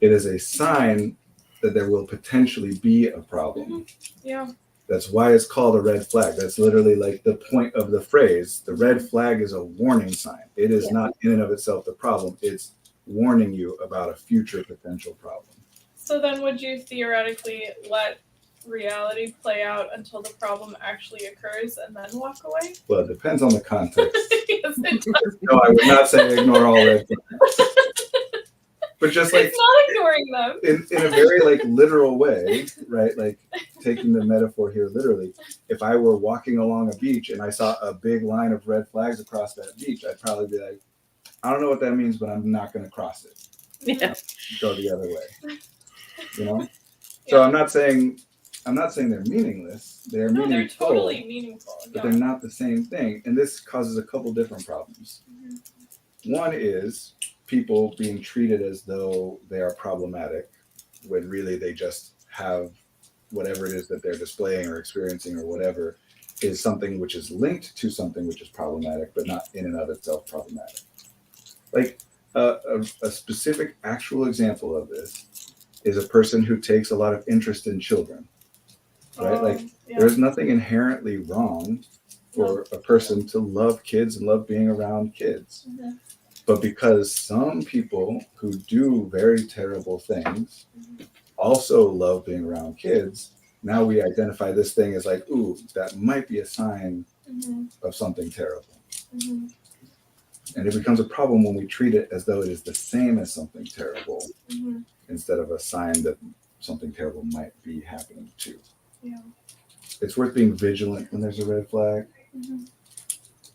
It is a sign that there will potentially be a problem. That's why it's called a red flag. That's literally like the point of the phrase. The red flag is a warning sign. It is not in and of itself the problem. It's warning you about a future potential problem. So then would you theoretically let reality play out until the problem actually occurs and then walk away? Well, it depends on the context. Yes, it does. No, I would not say ignore all red flags. But just like It's not ignoring them. in a very like literal way, right? Like taking the metaphor here literally, if I were walking along a beach and I saw a big line of red flags across that beach, I'd probably be like, I don't know what that means, but I'm not going to cross it. Yeah. Go the other way. You know? So I'm not saying they're meaningless. They're meaningful. They're totally meaningful. But they're not the same thing. And this causes a couple different problems. One is people being treated as though they are problematic when really they just have whatever it is that they're displaying or experiencing or whatever is something which is linked to something which is problematic, but not in and of itself problematic. Like a specific actual example of this is a person who takes a lot of interest in children, right? There's nothing inherently wrong for a person to love kids and love being around kids. But because some people who do very terrible things also love being around kids, now we identify this thing as like, ooh, that might be a sign of something terrible. And it becomes a problem when we treat it as though it is the same as something terrible instead of a sign that something terrible might be happening too. Yeah. It's worth being vigilant when there's a red flag.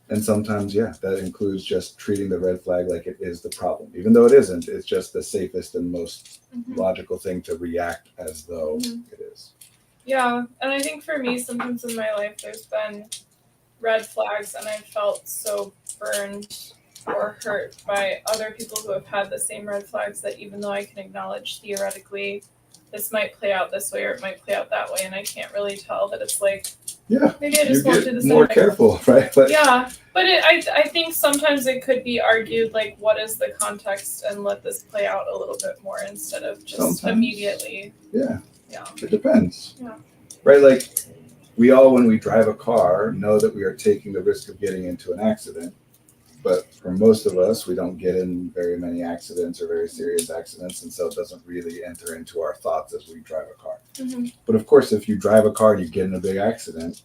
And sometimes, that includes just treating the red flag like it is the problem. Even though it isn't, it's just the safest and most logical thing to react as though it is. Yeah, and I think for me, sometimes in my life, there's been red flags, and I felt so burned or hurt by other people who have had the same red flags that even though I can acknowledge theoretically this might play out this way or it might play out that way, and I can't really tell that it's like, maybe I just won't do the same more thing. Careful, right? But I think sometimes it could be argued like, what is the context, and let this play out a little bit more instead of just immediately. Yeah. Yeah. It depends. Yeah. Right? Like we all, when we drive a car, know that we are taking the risk of getting into an accident. But for most of us, we don't get in very many accidents or very serious accidents. And so it doesn't really enter into our thoughts as we drive a car. But of course, if you drive a car and you get in a big accident,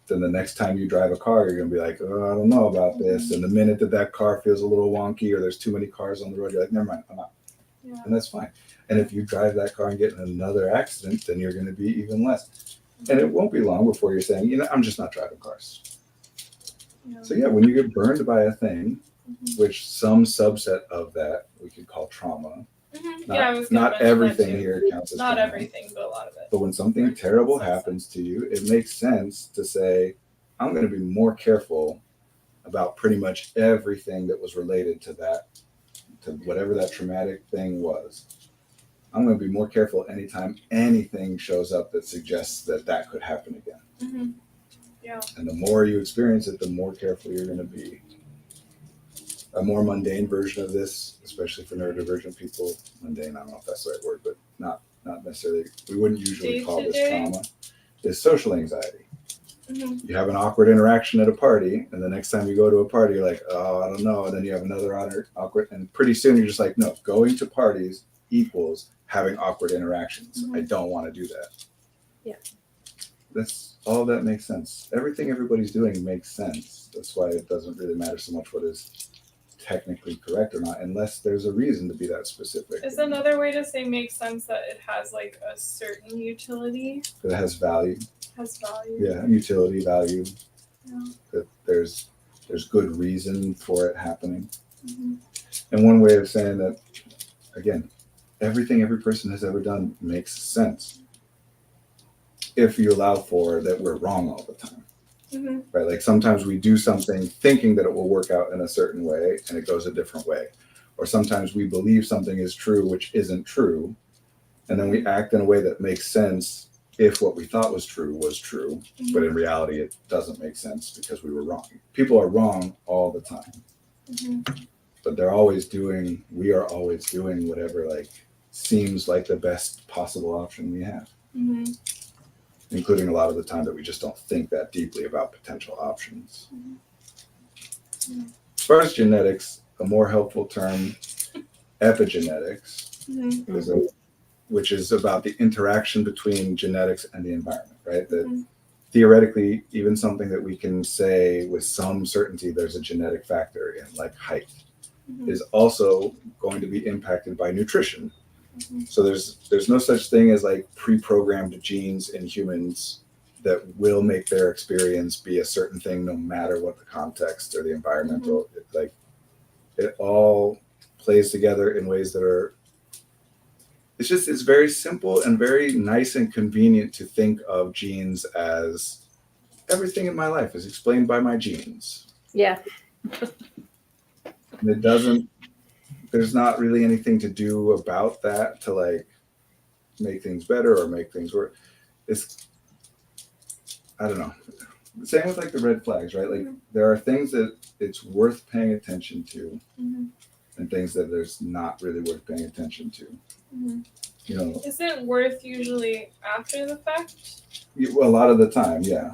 then the next time you drive a car, you're going to be like, oh, I don't know about this. And the minute that car feels a little wonky or there's too many cars on the road, you're like, never mind, I'm out. Yeah. And that's fine. And if you drive that car and get in another accident, then you're going to be even less. And it won't be long before you're saying, I'm just not driving cars. Yeah. So when you get burned by a thing, which some subset of that we could call trauma. Not everything here counts as not trauma. Everything, but a lot of it. But when something terrible happens to you, it makes sense to say, I'm going to be more careful about pretty much everything that was related to that, to whatever that traumatic thing was. I'm going to be more careful anytime anything shows up that suggests that could happen again. Yeah. And the more you experience it, the more careful you're going to be. A more mundane version of this, especially for neurodivergent people, mundane, I don't know if that's the right word, but not necessarily, we wouldn't usually call this trauma, is social anxiety. You have an awkward interaction at a party, and the next time you go to a party, you're like, oh, I don't know. And then you have another awkward, and pretty soon you're just like, no, going to parties equals having awkward interactions. I don't want to do that. Yeah. That's all that makes sense. Everything everybody's doing makes sense. That's why it doesn't really matter so much what is technically correct or not, unless there's a reason to be that specific. Is another way to say makes sense that it has like a certain utility? That it has value. Yeah, utility, value. Yeah. That there's good reason for it happening. And one way of saying that, again, everything every person has ever done makes sense if you allow for that we're wrong all the time. Right? Like sometimes we do something thinking that it will work out in a certain way and it goes a different way. Or sometimes we believe something is true which isn't true, and then we act in a way that makes sense if what we thought was true, but in reality it doesn't make sense because we were wrong. People are wrong all the time. But we are always doing whatever like seems like the best possible option we have. including a lot of the time that we just don't think that deeply about potential options. As far as genetics, a more helpful term, epigenetics, which is about the interaction between genetics and the environment, right? That theoretically, even something that we can say with some certainty there's a genetic factor in, like height, is also going to be impacted by nutrition. So there's no such thing as like pre-programmed genes in humans that will make their experience be a certain thing no matter what the context or the environmental. It all plays together in ways that are, it's very simple and very nice and convenient to think of genes as everything in my life is explained by my genes. Yeah. And it doesn't, there's not really anything to do about that to like make things better or make things work. It's, I don't know. Same with like the red flags, right? Like there are things that it's worth paying attention to and things that there's not really worth paying attention to. You know, is it worth usually after the fact? Well, a lot of the time, yeah.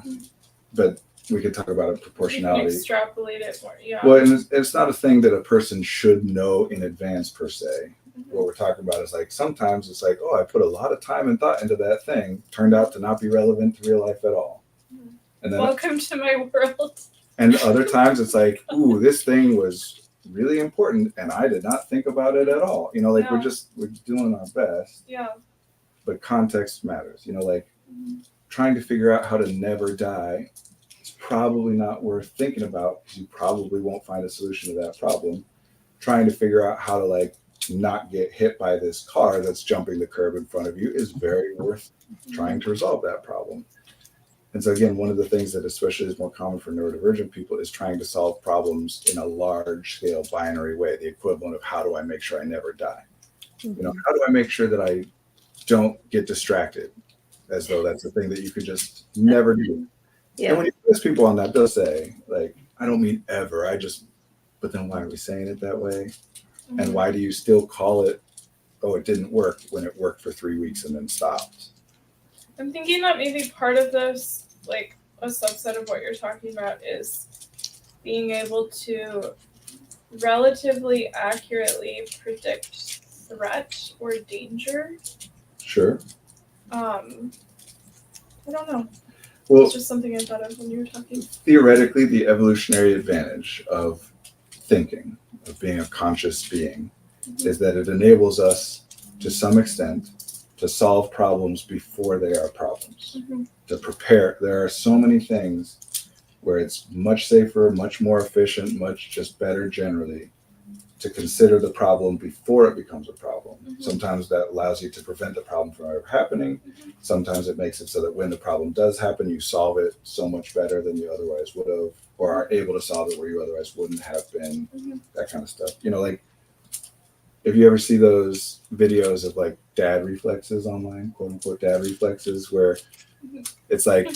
But we could talk about a proportionality. You can extrapolate it more, yeah. Well, and it's not a thing that a person should know in advance per se. What we're talking about is like sometimes it's like, oh, I put a lot of time and thought into that thing, turned out to not be relevant to real life at all. And then, welcome to my world. And other times it's like, ooh, this thing was really important and I did not think about it at all. You know, like we're doing our best. Yeah. But context matters. You know, like trying to figure out how to never die is probably not worth thinking about because you probably won't find a solution to that problem. Trying to figure out how to like not get hit by this car that's jumping the curb in front of you is very worth trying to resolve that problem. And so again, one of the things that especially is more common for neurodivergent people is trying to solve problems in a large scale binary way, the equivalent of how do I make sure I never die? You know, how do I make sure that I don't get distracted, as though that's a thing that you could just never do. Yeah. And when you press people on that, they'll say, like, I don't mean ever, but then why are we saying it that way? And why do you still call it, oh, it didn't work when it worked for 3 weeks and then stopped? I'm thinking that maybe part of this, like a subset of what you're talking about, is being able to relatively accurately predict threat or danger. Sure. I don't know. Well, it's just something I thought of when you were talking. Theoretically, the evolutionary advantage of thinking, of being a conscious being, is that it enables us to some extent to solve problems before they are problems, to prepare. There are so many things where it's much safer, much more efficient, much just better generally to consider the problem before it becomes a problem. Sometimes that allows you to prevent the problem from ever happening. Sometimes it makes it so that when the problem does happen, you solve it so much better than you otherwise would have, or are able to solve it where you otherwise wouldn't have been, that kind of stuff. You know, like, if you ever see those videos of like dad reflexes online, quote unquote dad reflexes, where it's like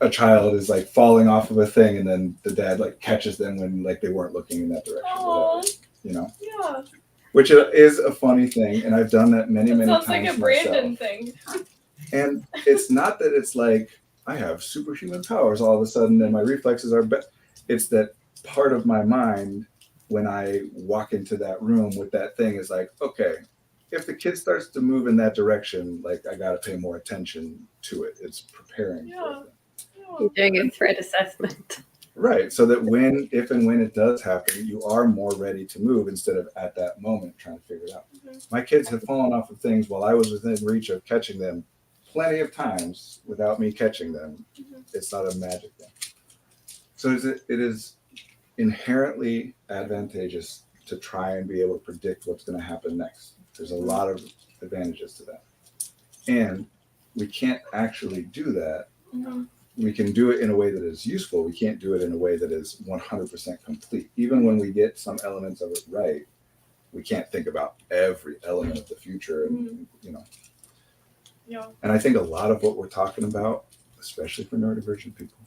a child is like falling off of a thing and then the dad like catches them when like they weren't looking in that direction. Whatever, you know? Yeah. Which is a funny thing. And I've done that many times. Sounds like a Brandon thing. And it's not that it's like I have superhuman powers all of a sudden and my reflexes are better. It's that part of my mind when I walk into that room with that thing is like, okay, if the kid starts to move in that direction, like I got to pay more attention to it. It's preparing for it. You're doing a threat assessment. Right. So that if and when it does happen, you are more ready to move instead of at that moment trying to figure it out. My kids have fallen off of things while I was within reach of catching them plenty of times without me catching them. It's not a magic thing. So it is inherently advantageous to try and be able to predict what's going to happen next. There's a lot of advantages to that. And we can't actually do that. We can do it in a way that is useful. We can't do it in a way that is 100% complete. Even when we get some elements of it right, we can't think about every element of the future. And, you know. Yeah. And I think a lot of what we're talking about, especially for neurodivergent people,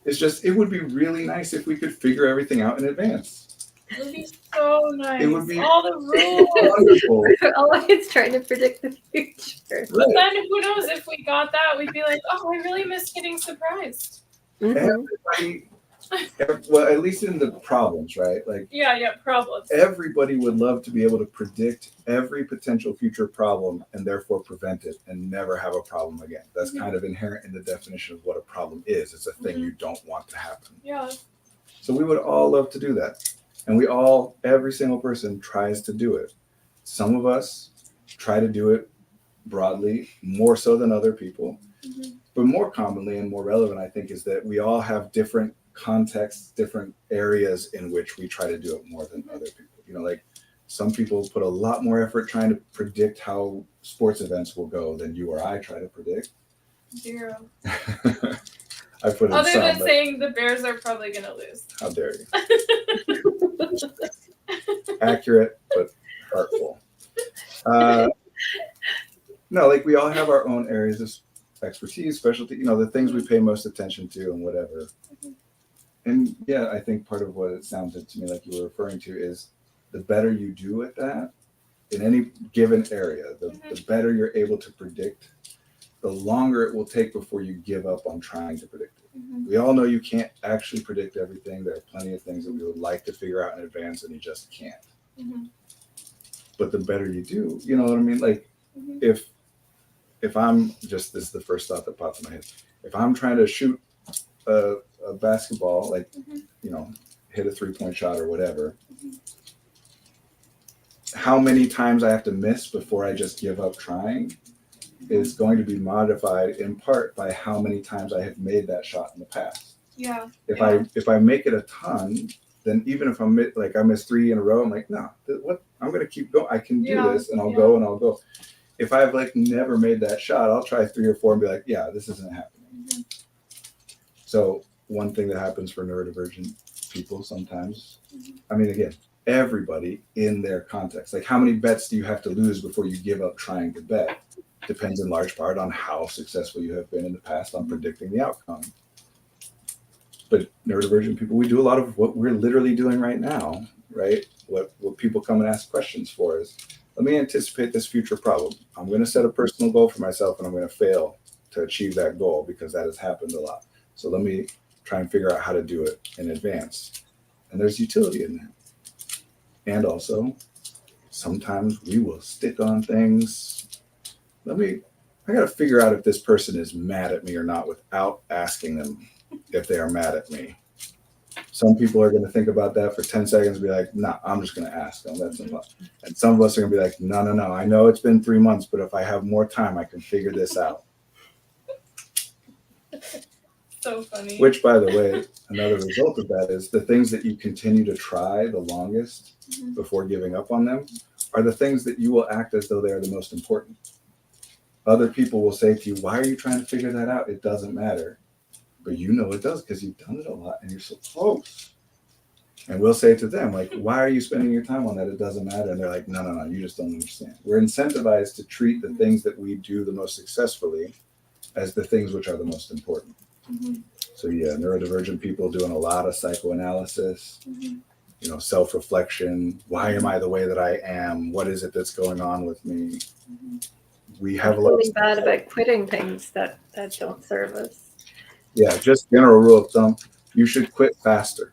it's just, it would be really nice if we could figure everything out in advance. It would be so nice. It would be all the rules. wonderful. We're always trying to predict the future. But then who knows if we got that, we'd be like, oh, I really miss getting surprised. Mhm. Everybody, well, at least in the problems, right? Like, Yeah, problems. everybody would love to be able to predict every potential future problem and therefore prevent it and never have a problem again. That's kind of inherent in the definition of what a problem is. It's a thing you don't want to happen. Yeah. So we would all love to do that. And every single person tries to do it. Some of us try to do it broadly, more so than other people. But more commonly and more relevant, I think, is that we all have different contexts, different areas in which we try to do it more than other people. You know, like some people put a lot more effort trying to predict how sports events will go than you or I try to predict. 0. I put in Other some, than but saying the Bears are probably going to lose. how dare you? Accurate, but hurtful. No, like we all have our own areas of expertise, specialty, you know, the things we pay most attention to and whatever. And yeah, I think part of what it sounded to me like you were referring to is the better you do at that in any given area, the better you're able to predict, the longer it will take before you give up on trying to predict it. We all know you can't actually predict everything. There are plenty of things that we would like to figure out in advance and you just can't. But the better you do, you know what I mean? Like if I'm just, this is the first thought that popped in my head. If I'm trying to shoot a basketball, like, you know, hit a 3-point shot or whatever, how many times I have to miss before I just give up trying is going to be modified in part by how many times I have made that shot in the past. Yeah. If I make it a ton, then even if I miss 3 in a row, I'm like, no, what? I'm going to keep going. I can do this, and I'll go and I'll go. If I've like never made that shot, I'll try 3 or 4 and be like, yeah, this isn't happening. So one thing that happens for neurodivergent people sometimes, I mean, again, everybody in their context, like how many bets do you have to lose before you give up trying to bet? Depends in large part on how successful you have been in the past on predicting the outcome. But neurodivergent people, we do a lot of what we're literally doing right now, right? What people come and ask questions for is, let me anticipate this future problem. I'm going to set a personal goal for myself and I'm going to fail to achieve that goal because that has happened a lot. So let me try and figure out how to do it in advance. And there's utility in that. And also, sometimes we will stick on things. I got to figure out if this person is mad at me or not without asking them if they are mad at me. Some people are going to think about that for 10 seconds and be like, nah, I'm just going to ask them. That's enough. And some of us are going to be like, no. I know it's been 3 months, but if I have more time, I can figure this out. So funny. Which, by the way, another result of that is the things that you continue to try the longest before giving up on them are the things that you will act as though they are the most important. Other people will say to you, why are you trying to figure that out? It doesn't matter. But you know it does because you've done it a lot and you're so close. And we'll say to them, like, why are you spending your time on that? It doesn't matter. And they're like, no, you just don't understand. We're incentivized to treat the things that we do the most successfully as the things which are the most important. So yeah, neurodivergent people doing a lot of psychoanalysis, you know, self-reflection. Why am I the way that I am? What is it that's going on with me? We have a lot Feeling bad about quitting things that don't serve us. Yeah, just general rule of thumb, you should quit faster.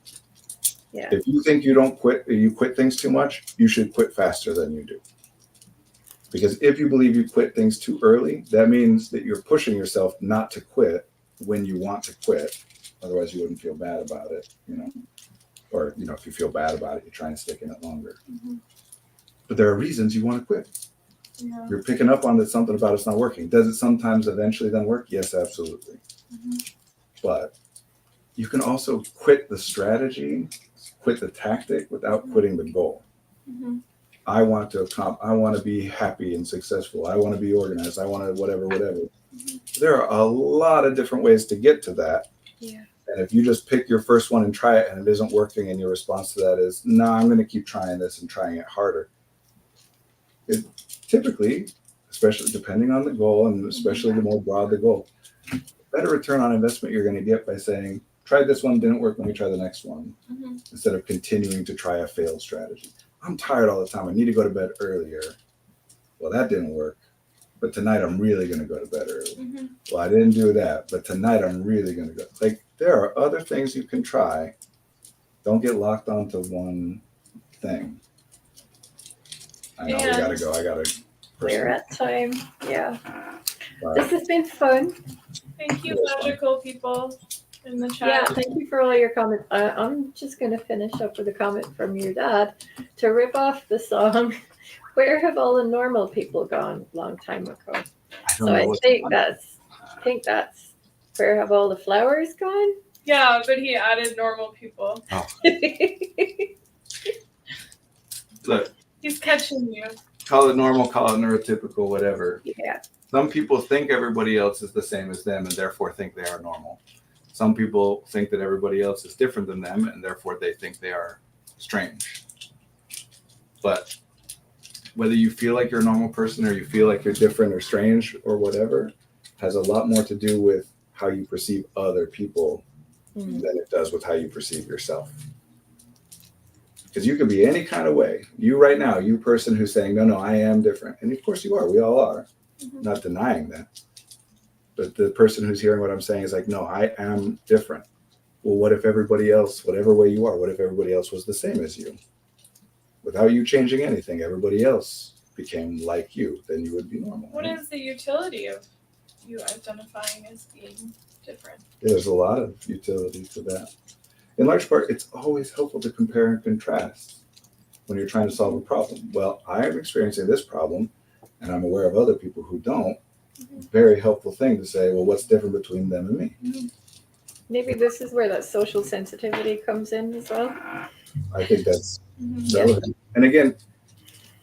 Yeah. If you think you quit things too much, you should quit faster than you do. Because if you believe you quit things too early, that means that you're pushing yourself not to quit when you want to quit. Otherwise, you wouldn't feel bad about it, you know. Or, you know, if you feel bad about it, you try and stick in it longer. But there are reasons you want to quit. Yeah. You're picking up on that something about it's not working. Does it sometimes eventually then work? Yes, absolutely. But you can also quit the strategy, quit the tactic without quitting the goal. I want to be happy and successful. I want to be organized. I want to whatever. There are a lot of different ways to get to that. Yeah. And if you just pick your first one and try it and it isn't working and your response to that is, no, I'm going to keep trying this and trying it harder. It typically, especially depending on the goal and especially the more broad the goal, better return on investment you're going to get by saying, tried this one, didn't work, let me try the next one. Mm-hmm. Instead of continuing to try a failed strategy. I'm tired all the time. I need to go to bed earlier. Well, that didn't work. But tonight I'm really going to go to bed early. Mm-hmm. Well, I didn't do that, but tonight I'm really going to go. Like, there are other things you can try. Don't get locked onto one thing. I know we got to go. I got to. We're at time. Yeah. Bye. This has been fun. Thank you, magical people in the chat. Yeah, thank you for all your comments. I'm just going to finish up with a comment from your dad to rip off the song, Where Have All the Normal People Gone? Long time ago. So I think that's Where Have All the Flowers Gone? Yeah, but he added normal people. Oh. Yeah. Look, He's catching you. call it normal, call it neurotypical, whatever. Some people think everybody else is the same as them and therefore think they are normal. Some people think that everybody else is different than them and therefore they think they are strange. But whether you feel like you're a normal person or you feel like you're different or strange or whatever has a lot more to do with how you perceive other people than it does with how you perceive yourself. Because you can be any kind of way. You right now, you person who's saying, no, I am different. And of course you are. We all are. Mm-hmm. Not denying that. But the person who's hearing what I'm saying is like, no, I am different. Well, what if everybody else, whatever way you are, what if everybody else was the same as you? Without you changing anything, everybody else became like you. Then you would be normal. What is the utility of you identifying as being different? There's a lot of utility to that. In large part, it's always helpful to compare and contrast when you're trying to solve a problem. Well, I am experiencing this problem, and I'm aware of other people who don't. Very helpful thing to say, well, what's different between them and me? Mm-hmm. Maybe this is where that social sensitivity comes in as well. I think that's relevant. And again,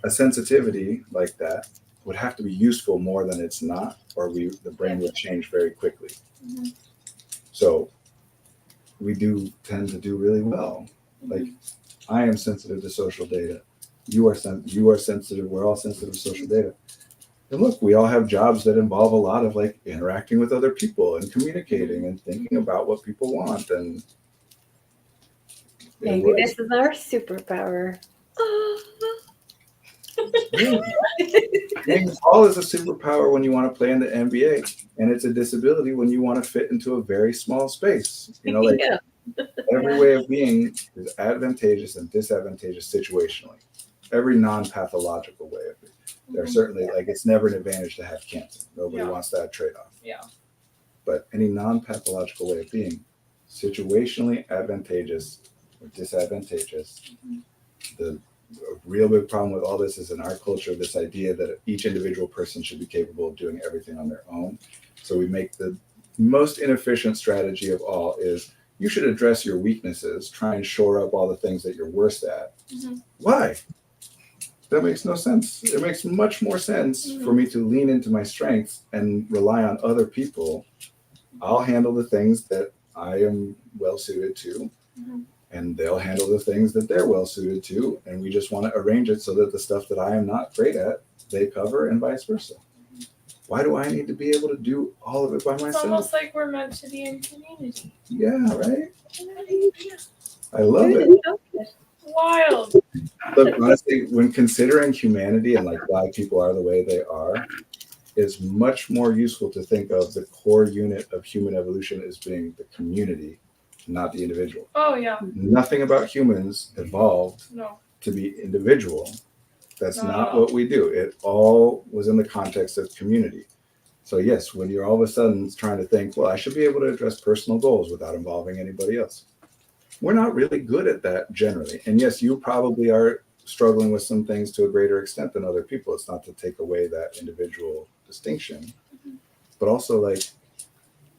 a sensitivity like that would have to be useful more than it's not, or the brain would change very quickly. Mm-hmm. So we do tend to do really well. Like, I am sensitive to social data. You are sensitive. We're all sensitive to social data. And look, we all have jobs that involve a lot of like interacting with other people and communicating and thinking about what people want. And maybe this is our superpower. All is a superpower when you want to play in the NBA, and it's a disability when you want to fit into a very small space. You know, like every way of being is advantageous and disadvantageous situationally. Every non-pathological way of being. There's certainly like it's never an advantage to have cancer. Nobody wants that trade-off. Yeah. But any non-pathological way of being, situationally advantageous or disadvantageous. The real big problem with all this is in our culture, this idea that each individual person should be capable of doing everything on their own. So we make the most inefficient strategy of all is you should address your weaknesses, try and shore up all the things that you're worst at. Mm-hmm. Why? That makes no sense. It makes much more sense for me to lean into my strengths and rely on other people. I'll handle the things that I am well suited to, and they'll handle the things that they're well suited to. And we just want to arrange it so that the stuff that I am not great at, they cover, and vice versa. Why do I need to be able to do all of it by myself? It's almost like we're meant to be in community. Yeah, right? I love it. Wild. Look, honestly, when considering humanity and like why people are the way they are, it's much more useful to think of the core unit of human evolution as being the community, not the individual. Oh, yeah. Nothing about humans evolved to be individual. That's not what we do. It all was in the context of community. So yes, when you're all of a sudden trying to think, well, I should be able to address personal goals without involving anybody else. We're not really good at that generally. And yes, you probably are struggling with some things to a greater extent than other people. It's not to take away that individual distinction, but also like,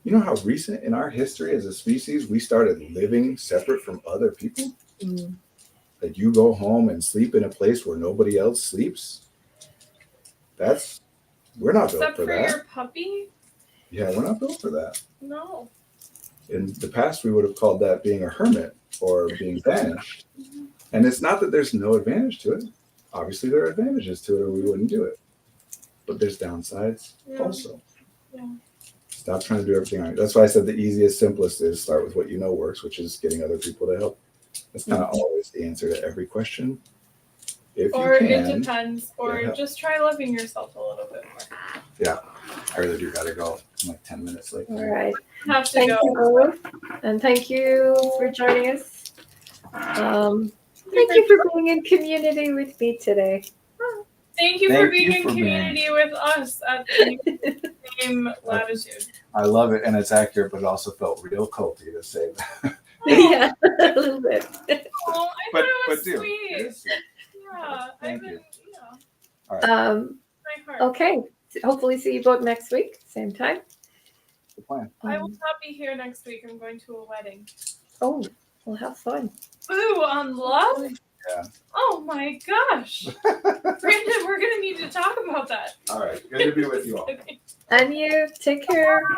you know how recent in our history as a species, we started living separate from other people? Like you go home and sleep in a place where nobody else sleeps? We're not built for that. Except for your puppy? Yeah, we're not built for that. No. In the past, we would have called that being a hermit or being banished. And it's not that there's no advantage to it. Obviously, there are advantages to it or we wouldn't do it. But there's downsides also. Yeah. Stop trying to do everything on your. That's why I said the easiest, simplest is start with what you know works, which is getting other people to help. That's kind of always the answer to every question. If Or you it can, depends. Or yeah. just try loving yourself a little bit more. Yeah, I really do gotta go. I'm like 10 minutes late. All right. Have to Thank go. you both, and thank you for joining us. Thank you for being in community with me today. Thank you for being in community with us at the same latitude. I love it, and it's accurate, but it also felt real culty to say that. Yeah, a little bit. Oh, I thought it was do. sweet. It is sweet. Yeah, Thank I've been, you. yeah, All right, my heart. Okay. Hopefully see you both next week, same time. the plan. I will not be here next week. I'm going to a wedding. Oh, we'll have fun. Ooh, on love? Yeah. Oh my gosh. Brandon, we're going to need to talk about that. All right, good to be with you all. And you take care.